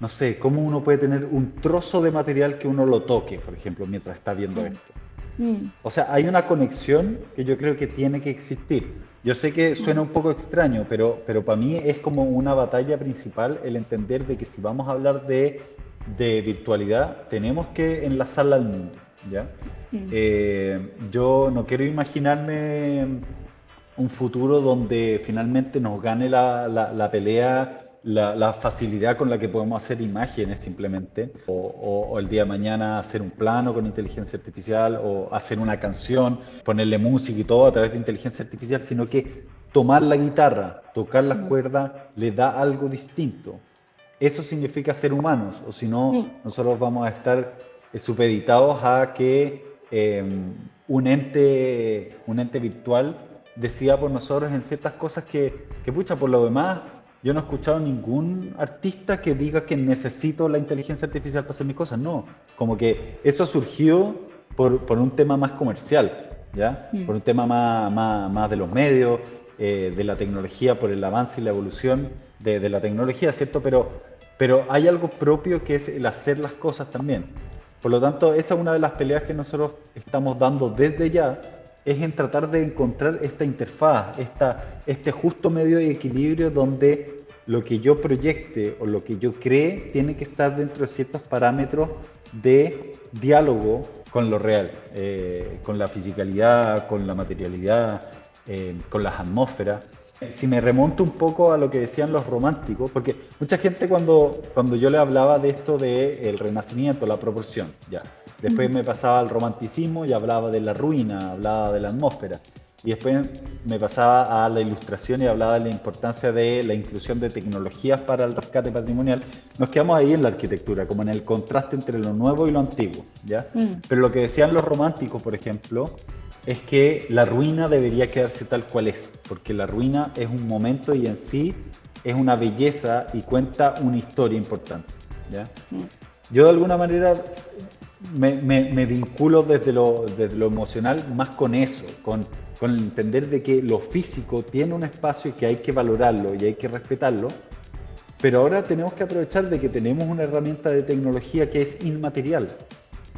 no sé, cómo uno puede tener un trozo de material que uno lo toque, por ejemplo, mientras está viendo esto. O sea, hay una conexión que yo creo que tiene que existir. Yo sé que suena un poco extraño, pero para mí es como una batalla principal el entender de que si vamos a hablar de virtualidad, tenemos que enlazarla al mundo, ¿ya? Yo no quiero imaginarme un futuro donde finalmente nos gane la pelea, la facilidad con la que podemos hacer imágenes simplemente, o el día de mañana hacer un plano con inteligencia artificial, o hacer una canción, ponerle música y todo a través de inteligencia artificial, sino que tomar la guitarra, tocar las cuerdas, le da algo distinto. Eso significa ser humanos, o si no, nosotros vamos a estar supeditados a que un ente virtual decida por nosotros en ciertas cosas que pucha, por lo demás, yo no he escuchado ningún artista que diga que necesito la inteligencia artificial para hacer mis cosas. No, como que eso surgió por un tema más comercial, ¿ya? Por un tema más de los medios, de la tecnología, por el avance y la evolución de la tecnología, ¿cierto? Pero hay algo propio que es el hacer las cosas también. Por lo tanto, esa es una de las peleas que nosotros estamos dando desde ya, es en tratar de encontrar esta interfaz, este justo medio de equilibrio donde lo que yo proyecte o lo que yo cree tiene que estar dentro de ciertos parámetros de diálogo con lo real, con la fisicalidad, con la materialidad, con las atmósferas. Si me remonto un poco a lo que decían los románticos, porque mucha gente cuando yo le hablaba de esto del renacimiento, la proporción, ya. Después me pasaba al romanticismo y hablaba de la ruina, hablaba de la atmósfera. Y después me pasaba a la ilustración y hablaba de la importancia de la inclusión de tecnologías para el rescate patrimonial. Nos quedamos ahí en la arquitectura, como en el contraste entre lo nuevo y lo antiguo, ¿ya? Pero lo que decían los románticos, por ejemplo, es que la ruina debería quedarse tal cual es, porque la ruina es un momento y en sí es una belleza y cuenta una historia importante, ¿ya? Yo de alguna manera me vinculo desde lo emocional más con eso, con el entender de que lo físico tiene un espacio que hay que valorarlo y hay que respetarlo, pero ahora tenemos que aprovechar de que tenemos una herramienta de tecnología que es inmaterial.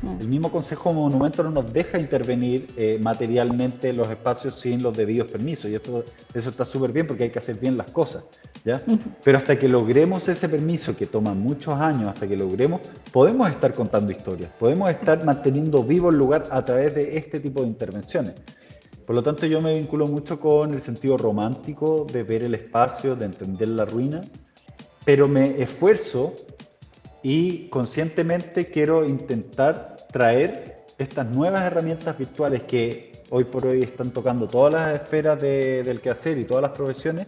El mismo Consejo Monumento no nos deja intervenir materialmente en los espacios sin los debidos permisos, y eso está súper bien porque hay que hacer bien las cosas, ¿ya? Pero hasta que logremos ese permiso, que toma muchos años, hasta que logremos, podemos estar contando historias, podemos estar manteniendo vivo el lugar a través de este tipo de intervenciones. Por lo tanto, yo me vinculo mucho con el sentido romántico de ver el espacio, de entender la ruina, pero me esfuerzo y conscientemente quiero intentar traer estas nuevas herramientas virtuales que hoy por hoy están tocando todas las esferas del quehacer y todas las profesiones,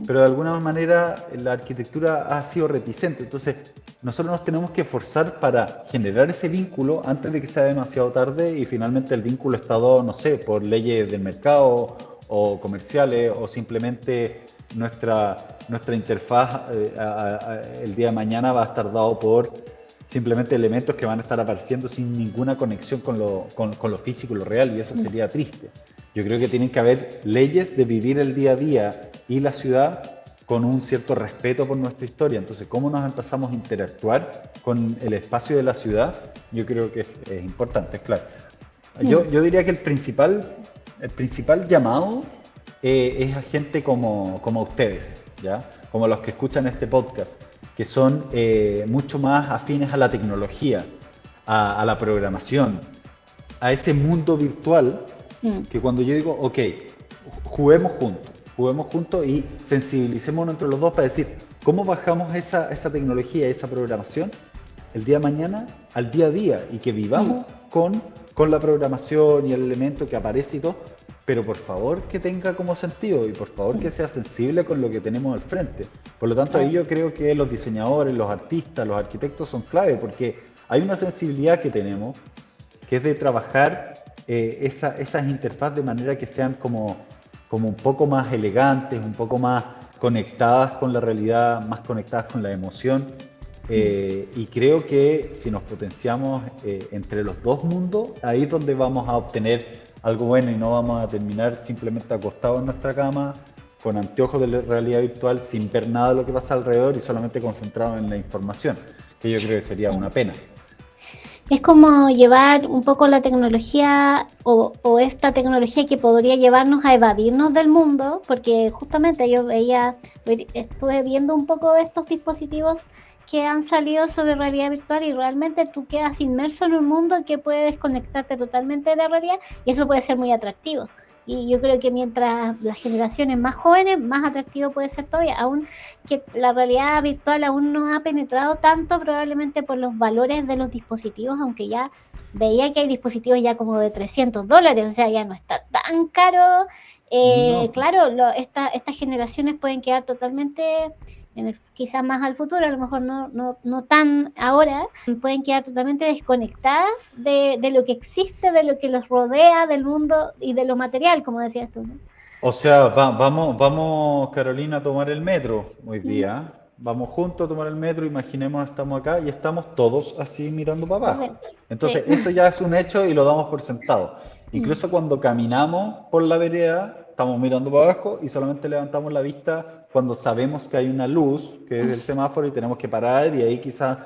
pero de alguna manera la arquitectura ha sido reticente. Entonces, nosotros nos tenemos que esforzar para generar ese vínculo antes de que sea demasiado tarde y finalmente el vínculo está dado, no sé, por leyes del mercado o comerciales o simplemente nuestra interfaz el día de mañana va a estar dado por simplemente elementos que van a estar apareciendo sin ninguna conexión con lo físico y lo real, y eso sería triste. Yo creo que tienen que haber leyes de vivir el día a día y la ciudad con un cierto respeto por nuestra historia. Entonces, ¿cómo nos empezamos a interactuar con el espacio de la ciudad? Yo creo que es importante, es claro. Yo diría que el principal llamado es a gente como ustedes, ¿ya? Como los que escuchan este podcast, que son mucho más afines a la tecnología, a la programación, a ese mundo virtual, que cuando yo digo, ok, juguemos juntos y sensibilicémonos entre los dos para decir, ¿cómo bajamos esa tecnología, esa programación el día de mañana al día a día? Y que vivamos con la programación y el elemento que aparece y todo, pero por favor que tenga como sentido y por favor que sea sensible con lo que tenemos al frente. Por lo tanto, ahí yo creo que los diseñadores, los artistas, los arquitectos son clave, porque hay una sensibilidad que tenemos, que es de trabajar esas interfaces de manera que sean como un poco más elegantes, un poco más conectadas con la realidad, más conectadas con la emoción. Y creo que si nos potenciamos entre los dos mundos, ahí es donde vamos a obtener algo bueno y no vamos a terminar simplemente acostados en nuestra cama con anteojos de realidad virtual sin ver nada de lo que pasa alrededor y solamente concentrados en la información, que yo creo que sería una pena. Es como llevar un poco la tecnología o esta tecnología que podría llevarnos a evadirnos del mundo, porque justamente estuve viendo un poco de estos dispositivos que han salido sobre realidad virtual y realmente tú quedas inmerso en un mundo que puede desconectarte totalmente de la realidad y eso puede ser muy atractivo. Y yo creo que mientras las generaciones más jóvenes, más atractivo puede ser todavía, aún que la realidad virtual aún no ha penetrado tanto probablemente por los valores de los dispositivos, aunque ya veía que hay dispositivos ya como de $300, o sea, ya no está tan caro. No. Claro, estas generaciones pueden quedar totalmente, quizás más al futuro, a lo mejor no tan ahora, pueden quedar totalmente desconectadas de lo que existe, de lo que los rodea, del mundo y de lo material, como decías tú, ¿no? O sea, vamos, Carolina, a tomar el metro hoy día. Vamos juntos a tomar el metro, imaginemos estamos acá y estamos todos así mirando para abajo. Entonces, eso ya es un hecho y lo damos por sentado. Incluso cuando caminamos por la vereda, estamos mirando para abajo y solamente levantamos la vista cuando sabemos que hay una luz, que es el semáforo, y tenemos que parar y ahí quizás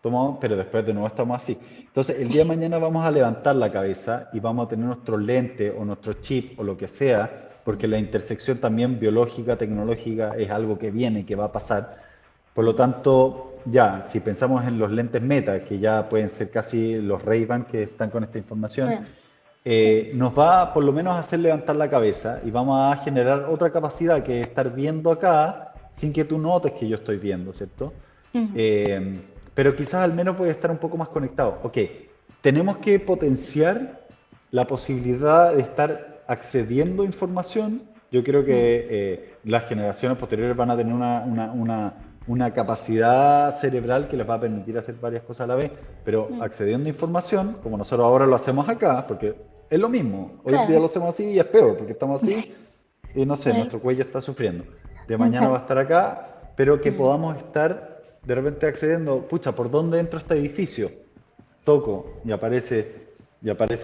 tomamos, pero después de nuevo estamos así. Entonces, el día de mañana vamos a levantar la cabeza y vamos a tener nuestros lentes o nuestro chip o lo que sea, porque la intersección también biológica, tecnológica es algo que viene y que va a pasar. Por lo tanto, ya, si pensamos en los lentes Meta, que ya pueden ser casi los Ray-Ban que están con esta información, nos va por lo menos a hacer levantar la cabeza y vamos a generar otra capacidad que es estar viendo acá sin que tú notes que yo estoy viendo, ¿cierto? Pero quizás al menos puede estar un poco más conectado. Ok, tenemos que potenciar la posibilidad de estar accediendo a información. Yo creo que las generaciones posteriores van a tener una capacidad cerebral que les va a permitir hacer varias cosas a la vez, pero accediendo a información, como nosotros ahora lo hacemos acá, porque es lo mismo, hoy día lo hacemos así y es peor, porque estamos así y no sé, nuestro cuello está sufriendo. De mañana va a estar acá, pero que podamos estar de repente accediendo, pucha, ¿por dónde entro a este edificio? Toco y aparece,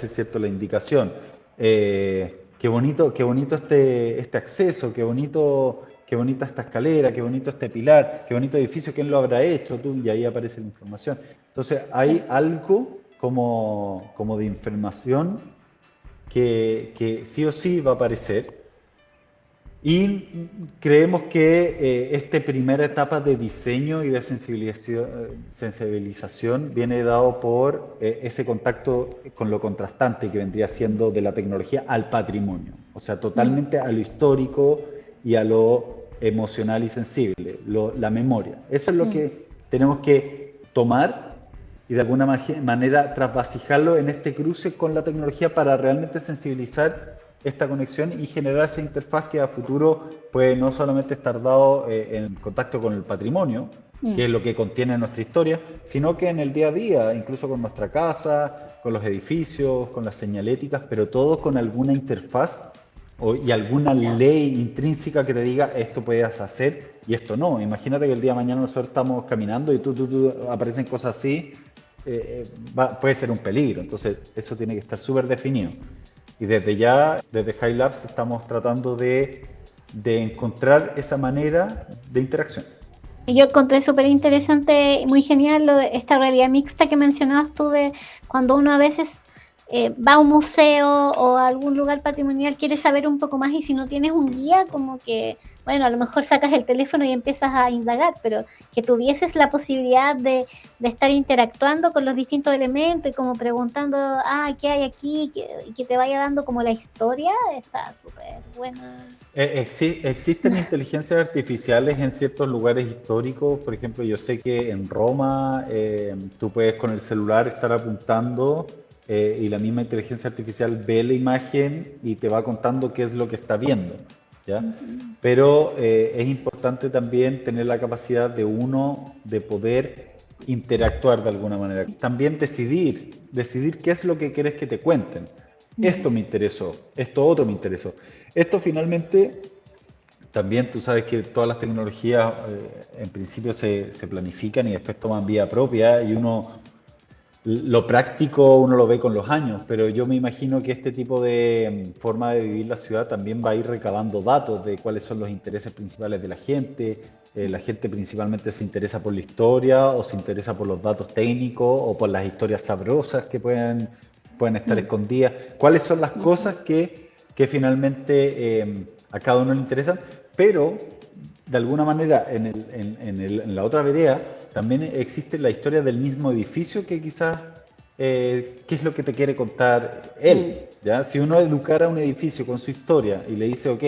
cierto, la indicación. Qué bonito este acceso, qué bonita esta escalera, qué bonito este pilar, qué bonito edificio, ¿quién lo habrá hecho? Tú, y ahí aparece la información. Entonces, hay algo como de información que sí o sí va a aparecer. Y creemos que esta primera etapa de diseño y de sensibilización viene dado por ese contacto con lo contrastante que vendría siendo de la tecnología al patrimonio, o sea, totalmente a lo histórico y a lo emocional y sensible, la memoria. Eso es lo que tenemos que tomar y de alguna manera trasvasijarlo en este cruce con la tecnología para realmente sensibilizar esta conexión y generar esa interfaz que a futuro puede no solamente estar dado en contacto con el patrimonio, que es lo que contiene nuestra historia, sino que en el día a día, incluso con nuestra casa, con los edificios, con las señaléticas, pero todo con alguna interfaz y alguna ley intrínseca que te diga esto puedes hacer y esto no. Imagínate que el día de mañana nosotros estamos caminando y tú aparecen cosas así, puede ser un peligro. Entonces eso tiene que estar súper definido. Y desde ya, desde High Labs, estamos tratando de encontrar esa manera de interacción. Yo encontré súper interesante, muy genial esta realidad mixta que mencionabas tú de cuando uno a veces va a un museo o a algún lugar patrimonial, quiere saber un poco más y si no tienes un guía, como que, bueno, a lo mejor sacas el teléfono y empiezas a indagar, pero que tuvieses la posibilidad de estar interactuando con los distintos elementos y como preguntando, ¿qué hay aquí? Y que te vaya dando como la historia, está súper buena. Existen inteligencias artificiales en ciertos lugares históricos. Por ejemplo, yo sé que en Roma tú puedes con el celular estar apuntando y la misma inteligencia artificial ve la imagen y te va contando qué es lo que está viendo, ¿ya? Pero es importante también tener la capacidad de uno de poder interactuar de alguna manera. También decidir qué es lo que quieres que te cuenten. Esto me interesó, esto otro me interesó. Esto finalmente, también tú sabes que todas las tecnologías en principio se planifican y después toman vía propia y lo práctico uno lo ve con los años, pero yo me imagino que este tipo de forma de vivir la ciudad también va a ir recabando datos de cuáles son los intereses principales de la gente. La gente principalmente se interesa por la historia o se interesa por los datos técnicos o por las historias sabrosas que pueden estar escondidas. ¿Cuáles son las cosas que finalmente a cada uno le interesan? Pero de alguna manera en la otra vereda también existe la historia del mismo edificio que quizás qué es lo que te quiere contar él, ¿ya? Si uno educara un edificio con su historia y le dice, ok,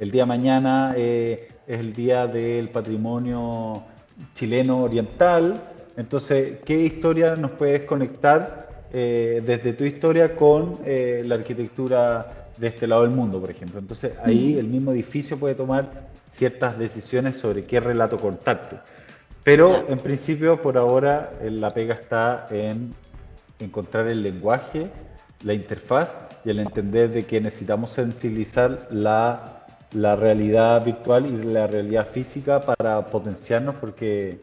el día de mañana es el día del patrimonio chileno oriental, entonces, ¿qué historia nos puedes conectar desde tu historia con la arquitectura de este lado del mundo, por ejemplo? Entonces, ahí el mismo edificio puede tomar ciertas decisiones sobre qué relato contarte. Pero en principio, por ahora, la pega está en encontrar el lenguaje, la interfaz y el entender de que necesitamos sensibilizar la realidad virtual y la realidad física para potenciarnos, porque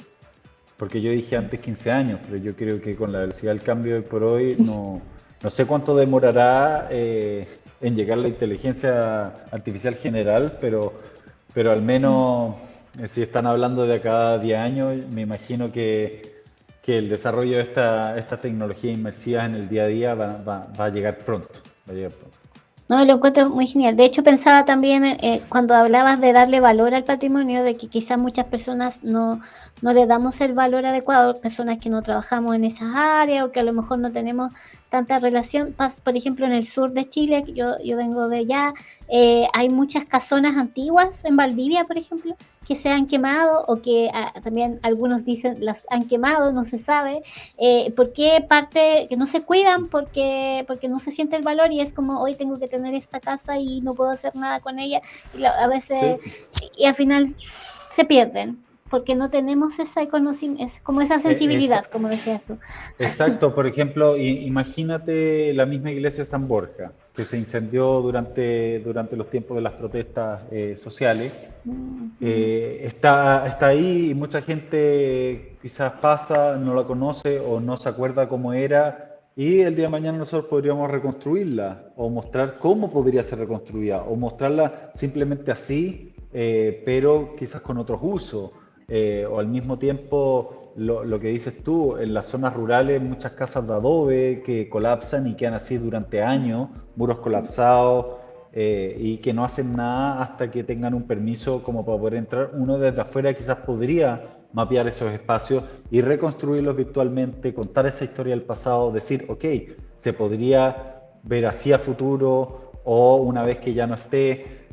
yo dije antes 15 años, pero yo creo que con la velocidad del cambio de por hoy no sé cuánto demorará en llegar la inteligencia artificial general, pero al menos si están hablando de acá a 10 años, me imagino que el desarrollo de estas tecnologías inmersivas en el día a día va a llegar pronto. No, lo encuentro muy genial. De hecho, pensaba también cuando hablabas de darle valor al patrimonio, de que quizás muchas personas no le damos el valor adecuado, personas que no trabajamos en esas áreas o que a lo mejor no tenemos tanta relación. Por ejemplo, en el sur de Chile, que yo vengo de allá, hay muchas casonas antiguas en Valdivia, por ejemplo, que se han quemado o que también algunos dicen las han quemado, no se sabe. ¿Por qué parte que no se cuidan? Porque no se siente el valor y es como hoy tengo que tener esta casa y no puedo hacer nada con ella y a veces y al final se pierden porque no tenemos ese conocimiento, es como esa sensibilidad, como decías tú. Exacto, por ejemplo, imagínate la misma iglesia de San Borja, que se incendió durante los tiempos de las protestas sociales. Está ahí y mucha gente quizás pasa, no la conoce o no se acuerda cómo era, y el día de mañana nosotros podríamos reconstruirla o mostrar cómo podría ser reconstruida o mostrarla simplemente así, pero quizás con otros usos. O al mismo tiempo lo que dices tú, en las zonas rurales muchas casas de adobe que colapsan y quedan así durante años, muros colapsados, y que no hacen nada hasta que tengan un permiso como para poder entrar. Uno desde afuera quizás podría mapear esos espacios y reconstruirlos virtualmente, contar esa historia del pasado, decir, ok, se podría ver así a futuro o una vez que ya no esté,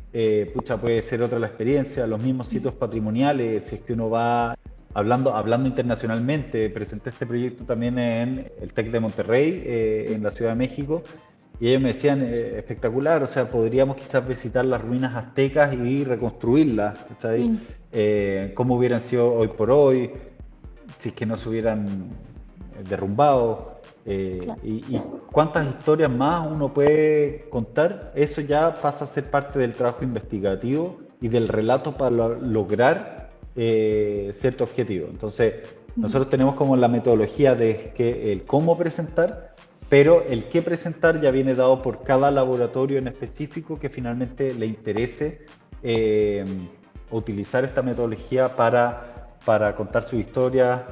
pucha, puede ser otra la experiencia, los mismos sitios patrimoniales, si es que uno va hablando internacionalmente. Presenté este proyecto también en el TEC de Monterrey, en la Ciudad de México, y ellos me decían, espectacular, o sea, podríamos quizás visitar las ruinas aztecas y reconstruirlas, ¿cachai? Mm, Cómo hubieran sido hoy por hoy, si es que no se hubieran derrumbado, claro. y cuántas historias más uno puede contar. Eso ya pasa a ser parte del trabajo investigativo y del relato para lograr cierto objetivo. Entonces, Ujú. nosotros tenemos como la metodología de que el cómo presentar, pero el qué presentar ya viene dado por cada laboratorio en específico que finalmente le interese eh, utilizar esta metodología para contar su historia,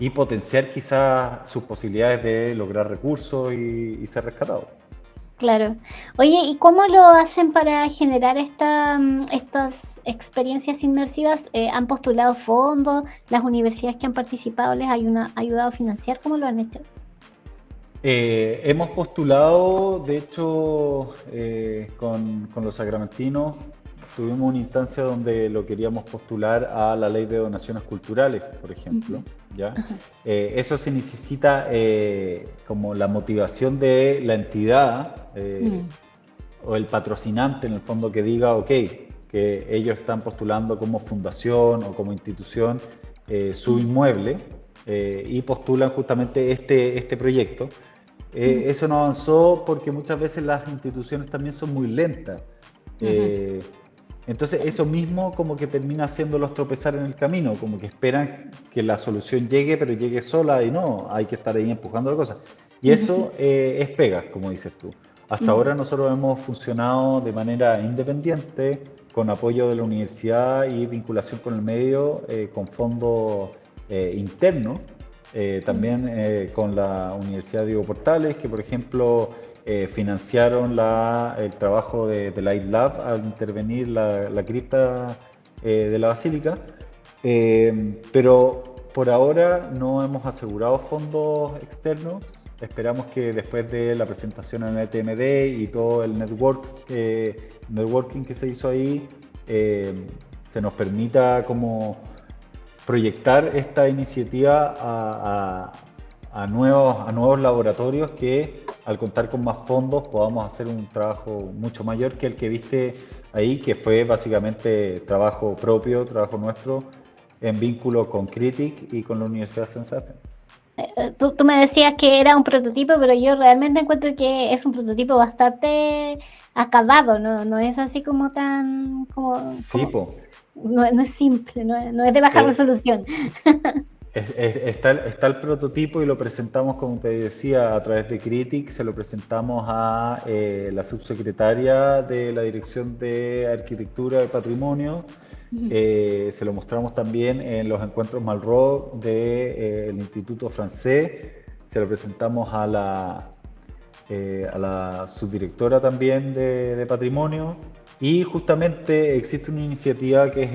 y potenciar quizás sus posibilidades de lograr recursos y ser rescatado. Claro. Oye, ¿y cómo lo hacen para generar estas experiencias inmersivas? ¿Han postulado fondos? ¿Las universidades que han participado les ayudado a financiar? ¿Cómo lo han hecho? Hemos postulado, de hecho, con los sacramentinos, tuvimos una instancia donde lo queríamos postular a la ley de donaciones culturales, por ejemplo, Ujú. ¿ya? Ajá. Eso se necesita como la motivación de la entidad, Mm, o el patrocinante, en el fondo, que diga, ok, que ellos están postulando como fundación o como institución su mm, inmueble, y postulan justamente este proyecto. mm, Eso no avanzó porque muchas veces las instituciones también son muy lentas. ujú. Eh, entonces Sí. eso mismo como que termina haciéndolos tropezar en el camino, como que esperan que la solución llegue, pero llegue sola y no, hay que estar ahí empujando la cosa. Y Ujú, eso es pega, como dices tú. Hasta ujú, ahora nosotros hemos funcionado de manera independiente, con apoyo de la universidad y vinculación con el medio, con fondos internos. mm, También con la Universidad Diego Portales, que por ejemplo financiaron el trabajo de Light Lab al intervenir la cripta de la basílica. Pero por ahora no hemos asegurado fondos externos. Esperamos que después de la presentación en el ETMD y todo el networking que se hizo ahí, eh, se nos permita como proyectar esta iniciativa a nuevos laboratorios que, al contar con más fondos, podamos hacer un trabajo mucho mayor que el que viste ahí, que fue básicamente trabajo propio, trabajo nuestro, en vínculo con Critic y con la Universidad Sensate. Tú me decías que era un prototipo, pero yo realmente encuentro que es un prototipo bastante acabado, ¿no? No es así como tan, Sí, po. no es simple, no es de baja Eh, resolución. Está el prototipo y lo presentamos, como te decía, a través de Critic. Se lo presentamos a la subsecretaria de la Dirección de Arquitectura y Patrimonio. Ujú, Se lo mostramos también en los encuentros Malraux del Instituto Francés. Se lo presentamos a la subdirectora también de Patrimonio. Y justamente existe una iniciativa que es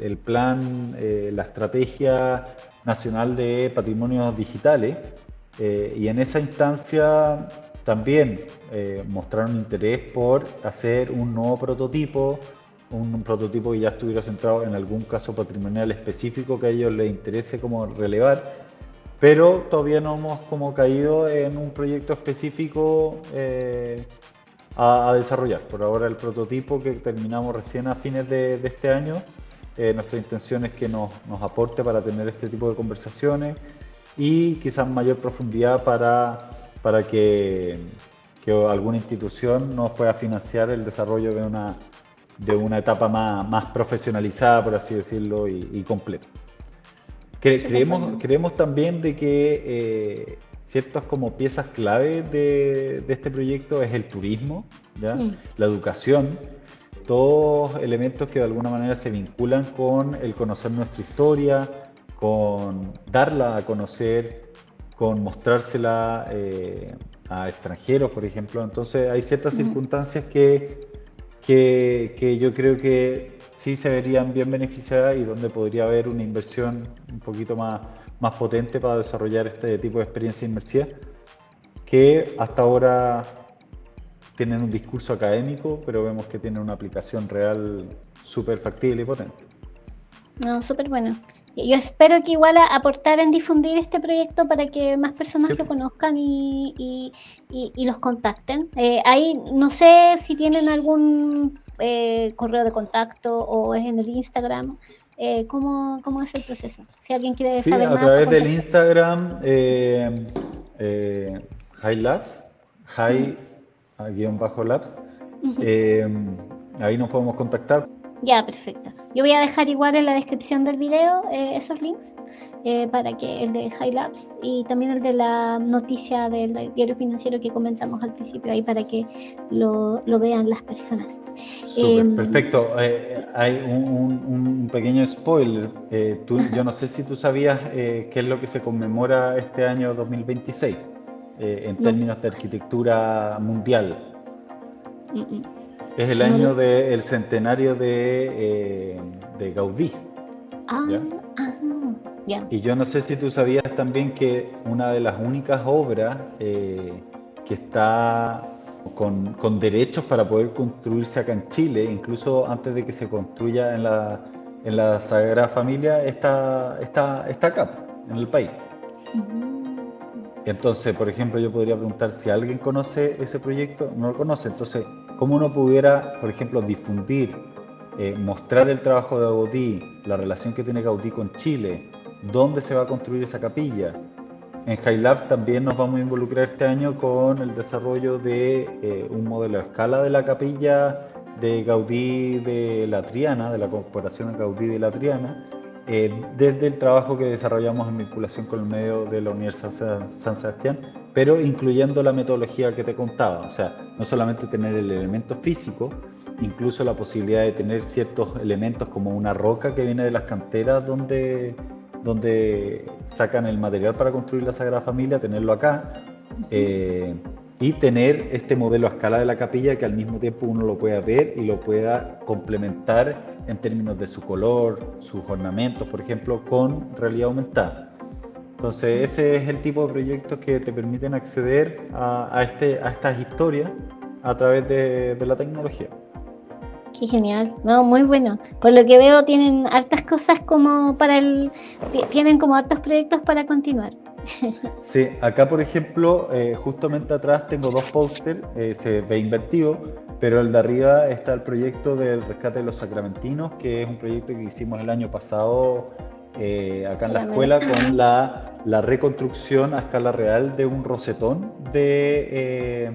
el plan, la Estrategia Nacional de Patrimonios Digitales, y en esa instancia también mostraron interés por hacer un nuevo prototipo, un prototipo que ya estuviera centrado en algún caso patrimonial específico que a ellos les interese como relevar, pero todavía no hemos como caído en un proyecto específico a desarrollar. Por ahora el prototipo que terminamos recién a fines de este año, nuestra intención es que nos aporte para tener este tipo de conversaciones y quizás mayor profundidad para que alguna institución nos pueda financiar el desarrollo de una etapa más profesionalizada, por así decirlo, y completa. súper Creemos, bueno. creemos también de que ciertas como piezas clave de este proyecto es el turismo, ¿ya? Mm, La educación, todos elementos que de alguna manera se vinculan con el conocer nuestra historia, con darla a conocer, con mostrársela a extranjeros, por ejemplo. Entonces hay ciertas circunstancias que yo creo que sí se verían bien beneficiadas y donde podría haber una inversión un poquito más potente para desarrollar este tipo de experiencia inmersiva, que hasta ahora tienen un discurso académico, pero vemos que tienen una aplicación real súper factible y potente. No, súper bueno. Yo espero que igual aportar en difundir este proyecto para que más personas Sí, lo conozcan y los contacten. Ahí no sé si tienen algún correo de contacto o es en el Instagram. ¿Cómo es el proceso? Si alguien quiere sí, saber a más o través del contactar. Instagram High Labs, Mm, High-Labs, ujú. eh, ahí nos podemos contactar. Ya, perfecto. Yo voy a dejar igual en la descripción del video esos links para que el de High Labs y también el de la noticia del diario financiero que comentamos al principio ahí para que lo vean las personas. Súper, Em, perfecto. sí. Hay un pequeño spoiler. Yo no sé si tú sabías qué es lo que se conmemora este año 2026 en No, términos de arquitectura mundial. mm, mm, Es el no lo año sé. del centenario de Gaudí, ¿ya? Ah, ah, ya. Y yo no sé si tú sabías también que una de las únicas obras que está con derechos para poder construirse acá en Chile, incluso antes de que se construya en la Sagrada Familia, está acá, en el país. Mm, Entonces, por ejemplo, yo podría preguntar si alguien conoce ese proyecto, no lo conoce. Entonces, ¿cómo uno pudiera, por ejemplo, difundir, mostrar el trabajo de Gaudí, la relación que tiene Gaudí con Chile, dónde se va a construir esa capilla? En High Labs también nos vamos a involucrar este año con el desarrollo de un modelo a escala de la capilla de Gaudí de la Triana, de la Corporación Gaudí de la Triana, desde el trabajo que desarrollamos en vinculación con el medio de la Universidad San Sebastián, pero incluyendo la metodología que te contaba, o sea, no solamente tener el elemento físico, incluso la posibilidad de tener ciertos elementos como una roca que viene de las canteras donde sacan el material para construir la Sagrada Familia, tenerlo acá, ujú. eh, y tener este modelo a escala de la capilla que al mismo tiempo uno lo pueda ver y lo pueda complementar en términos de su color, sus ornamentos, por ejemplo, con realidad aumentada. Entonces, ese es el tipo de proyectos que te permiten acceder a estas historias a través de la tecnología. Qué genial, no, muy bueno. Por lo que veo tienen hartas cosas como tienen como hartos proyectos para continuar. Sí, acá por ejemplo, justamente atrás tengo dos pósters, se ve invertido, pero el de arriba está el proyecto del rescate de los sacramentinos, que es un proyecto que hicimos el año pasado acá en la Espérame, escuela con déjame. la reconstrucción a escala real de un rosetón de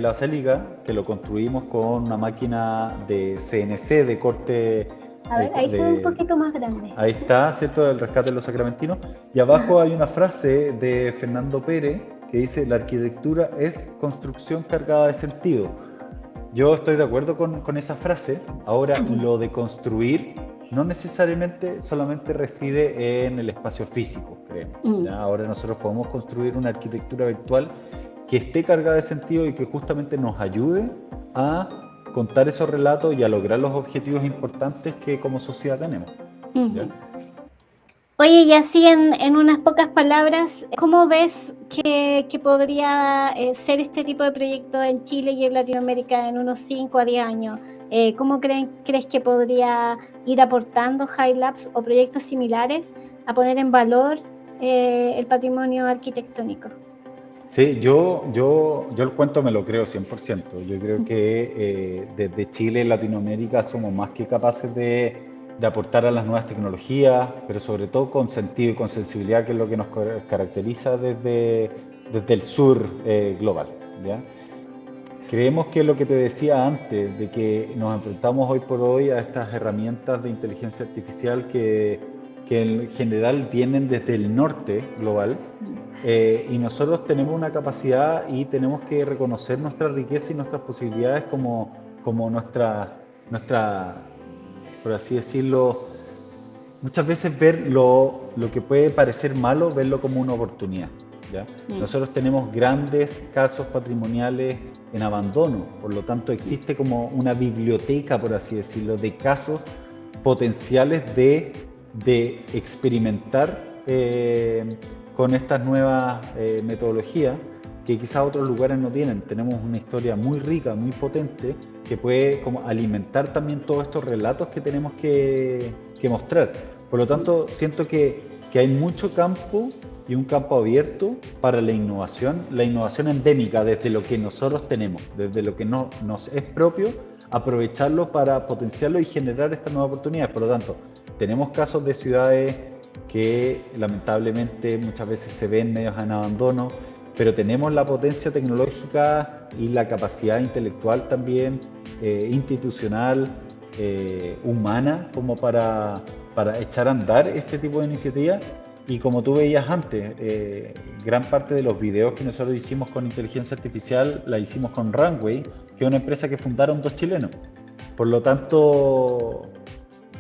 la Célica, que lo construimos con una máquina de CNC de corte A ver, ahí se ve un de, poquito más grande. ahí está, ¿cierto? El rescate de los sacramentinos. Y abajo hay una frase de Fernando Pérez que dice, la arquitectura es construcción cargada de sentido. Yo estoy de acuerdo con esa frase. Ahora, lo de construir no necesariamente solamente reside en el espacio físico, creemos. Mm, ¿Ya? Ahora nosotros podemos construir una arquitectura virtual que esté cargada de sentido y que justamente nos ayude a contar esos relatos y a lograr los objetivos importantes que como sociedad tenemos. ¿Ya? ujú. Oye, y así en unas pocas palabras, ¿cómo ves que podría ser este tipo de proyecto en Chile y en Latinoamérica en unos 5 a 10 años? ¿Cómo crees que podría ir aportando High Labs o proyectos similares a poner en valor el patrimonio arquitectónico? Sí, yo el cuento me lo creo 100%. Yo creo que desde Chile y Latinoamérica somos más que capaces de aportar a las nuevas tecnologías, pero sobre todo con sentido y con sensibilidad, que es lo que nos caracteriza desde el sur global. ¿Ya? Creemos que lo que te decía antes, de que nos enfrentamos hoy por hoy a estas herramientas de inteligencia artificial que en general vienen desde el norte global, y nosotros tenemos una capacidad y tenemos que reconocer nuestra riqueza y nuestras posibilidades como nuestra, por así decirlo, muchas veces ver lo que puede parecer malo, verlo como una oportunidad. ¿Ya? Nosotros tenemos grandes casos patrimoniales en abandono, por lo tanto existe como una biblioteca, por así decirlo, de casos potenciales de experimentar con estas nuevas metodologías que quizás otros lugares no tienen. Tenemos una historia muy rica, muy potente, que puede como alimentar también todos estos relatos que tenemos que mostrar. Por lo tanto, siento que hay mucho campo y un campo abierto para la innovación endémica desde lo que nosotros tenemos, desde lo que no nos es propio, aprovecharlo para potenciarlo y generar estas nuevas oportunidades. Por lo tanto, tenemos casos de ciudades que lamentablemente muchas veces se ven medios en abandono, pero tenemos la potencia tecnológica y la capacidad intelectual también, institucional, humana, como para echar a andar este tipo de iniciativas. Y como tú veías antes, gran parte de los videos que nosotros hicimos con inteligencia artificial la hicimos con Runway, que es una empresa que fundaron 2 chilenos. Por lo tanto,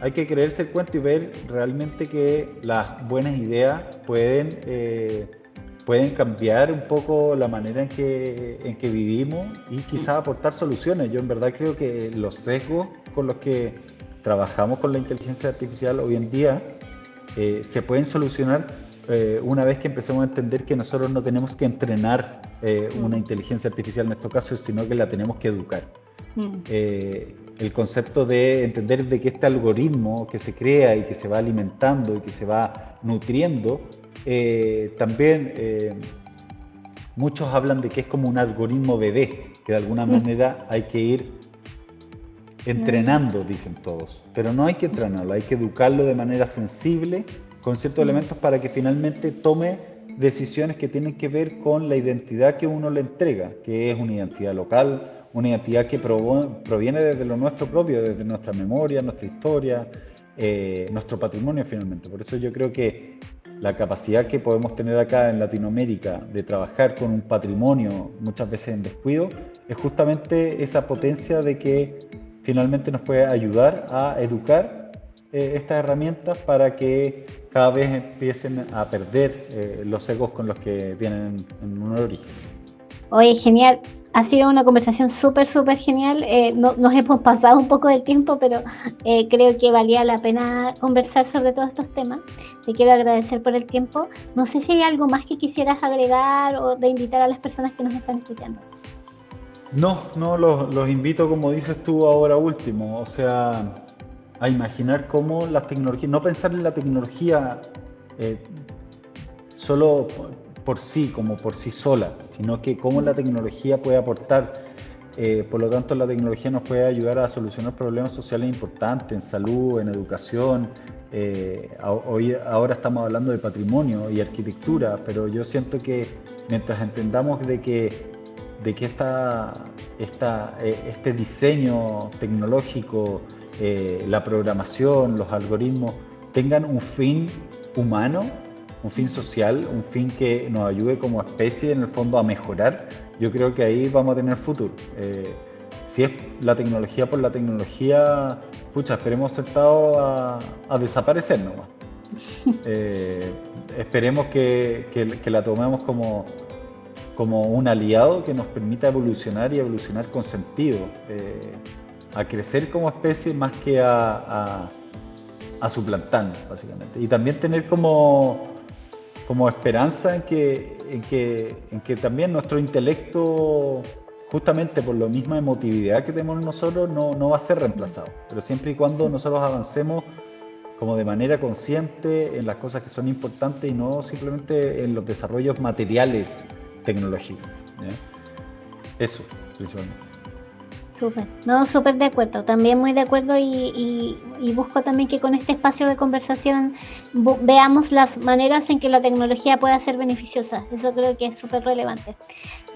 hay que creerse el cuento y ver realmente que las buenas ideas pueden cambiar un poco la manera en que vivimos y quizás aportar soluciones. Yo en verdad creo que los sesgos con los que trabajamos con la inteligencia artificial hoy en día se pueden solucionar una vez que empecemos a entender que nosotros no tenemos que entrenar una inteligencia artificial en estos casos, sino que la tenemos que educar. El concepto de entender de que este algoritmo que se crea y que se va alimentando y que se va nutriendo, también muchos hablan de que es como un algoritmo bebé, que de alguna manera hay que ir entrenando, dicen todos, pero no hay que entrenarlo, hay que educarlo de manera sensible, con ciertos elementos para que finalmente tome decisiones que tienen que ver con la identidad que uno le entrega, que es una identidad local, una identidad que proviene desde lo nuestro propio, desde nuestra memoria, nuestra historia, nuestro patrimonio finalmente. Por eso yo creo que la capacidad que podemos tener acá en Latinoamérica de trabajar con un patrimonio muchas veces en descuido es justamente esa potencia de que finalmente nos puede ayudar a educar estas herramientas para que cada vez empiecen a perder los sesgos con los que vienen en un origen. Oye, genial. Ha sido una conversación súper genial. Nos hemos pasado un poco del tiempo, pero creo que valía la pena conversar sobre todos estos temas. Te quiero agradecer por el tiempo. No sé si hay algo más que quisieras agregar o de invitar a las personas que nos están escuchando. No, los invito, como dices tú ahora último, o sea, a imaginar cómo las tecnologías, no pensar en la tecnología solo por sí, como por sí sola, sino que cómo la tecnología puede aportar. Por lo tanto, la tecnología nos puede ayudar a solucionar problemas sociales importantes en salud, en educación. Ahora estamos hablando de patrimonio y arquitectura, pero yo siento que mientras entendamos de que este diseño tecnológico, la programación, los algoritmos, tengan un fin humano, un fin social, un fin que nos ayude como especie en el fondo a mejorar, yo creo que ahí vamos a tener futuro. Si es la tecnología por la tecnología, pucha, esperemos sentados a desaparecer nomás. Esperemos que la tomemos como un aliado que nos permita evolucionar y evolucionar con sentido, a crecer como especie más que a suplantarnos, básicamente. Y también tener como esperanza en que también nuestro intelecto, justamente por la misma emotividad que tenemos nosotros, no va a ser reemplazado. Pero siempre y cuando nosotros avancemos como de manera consciente en las cosas que son importantes y no simplemente en los desarrollos materiales tecnológicos. Eso, principalmente. Súper de acuerdo, también muy de acuerdo y busco también que con este espacio de conversación veamos las maneras en que la tecnología pueda ser beneficiosa. Eso creo que es súper relevante.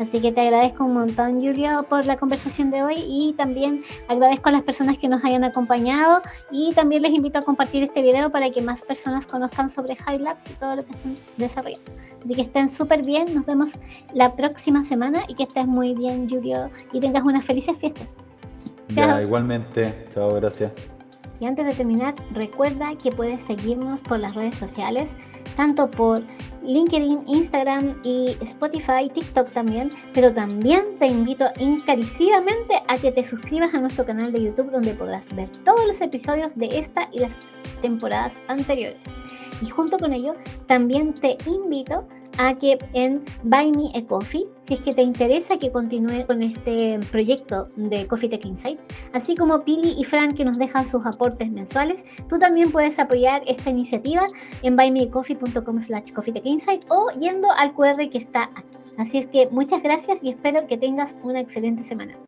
Así que te agradezco un montón, Julio, por la conversación de hoy y también agradezco a las personas que nos hayan acompañado y también les invito a compartir este video para que más personas conozcan sobre HiLabs y todo lo que están desarrollando. Así que estén súper bien, nos vemos la próxima semana y que estés muy bien, Julio, y tengas unas felices fiestas. Ya, igualmente. Chao, gracias. Y antes de terminar, recuerda que puedes seguirnos por las redes sociales, tanto por LinkedIn, Instagram y Spotify, TikTok también, pero también te invito encarecidamente a que te suscribas a nuestro canal de YouTube, donde podrás ver todos los episodios de esta y las temporadas anteriores. Y junto con ello, también te invito a que en Buy Me a Coffee, si es que te interesa que continúe con este proyecto de Coffee Tech Insights, así como Pili y Fran, que nos dejan sus aportes mensuales, tú también puedes apoyar esta iniciativa en buymeacoffee.com/coffeetechinsight o yendo al QR que está aquí. Así es que muchas gracias y espero que tengas una excelente semana.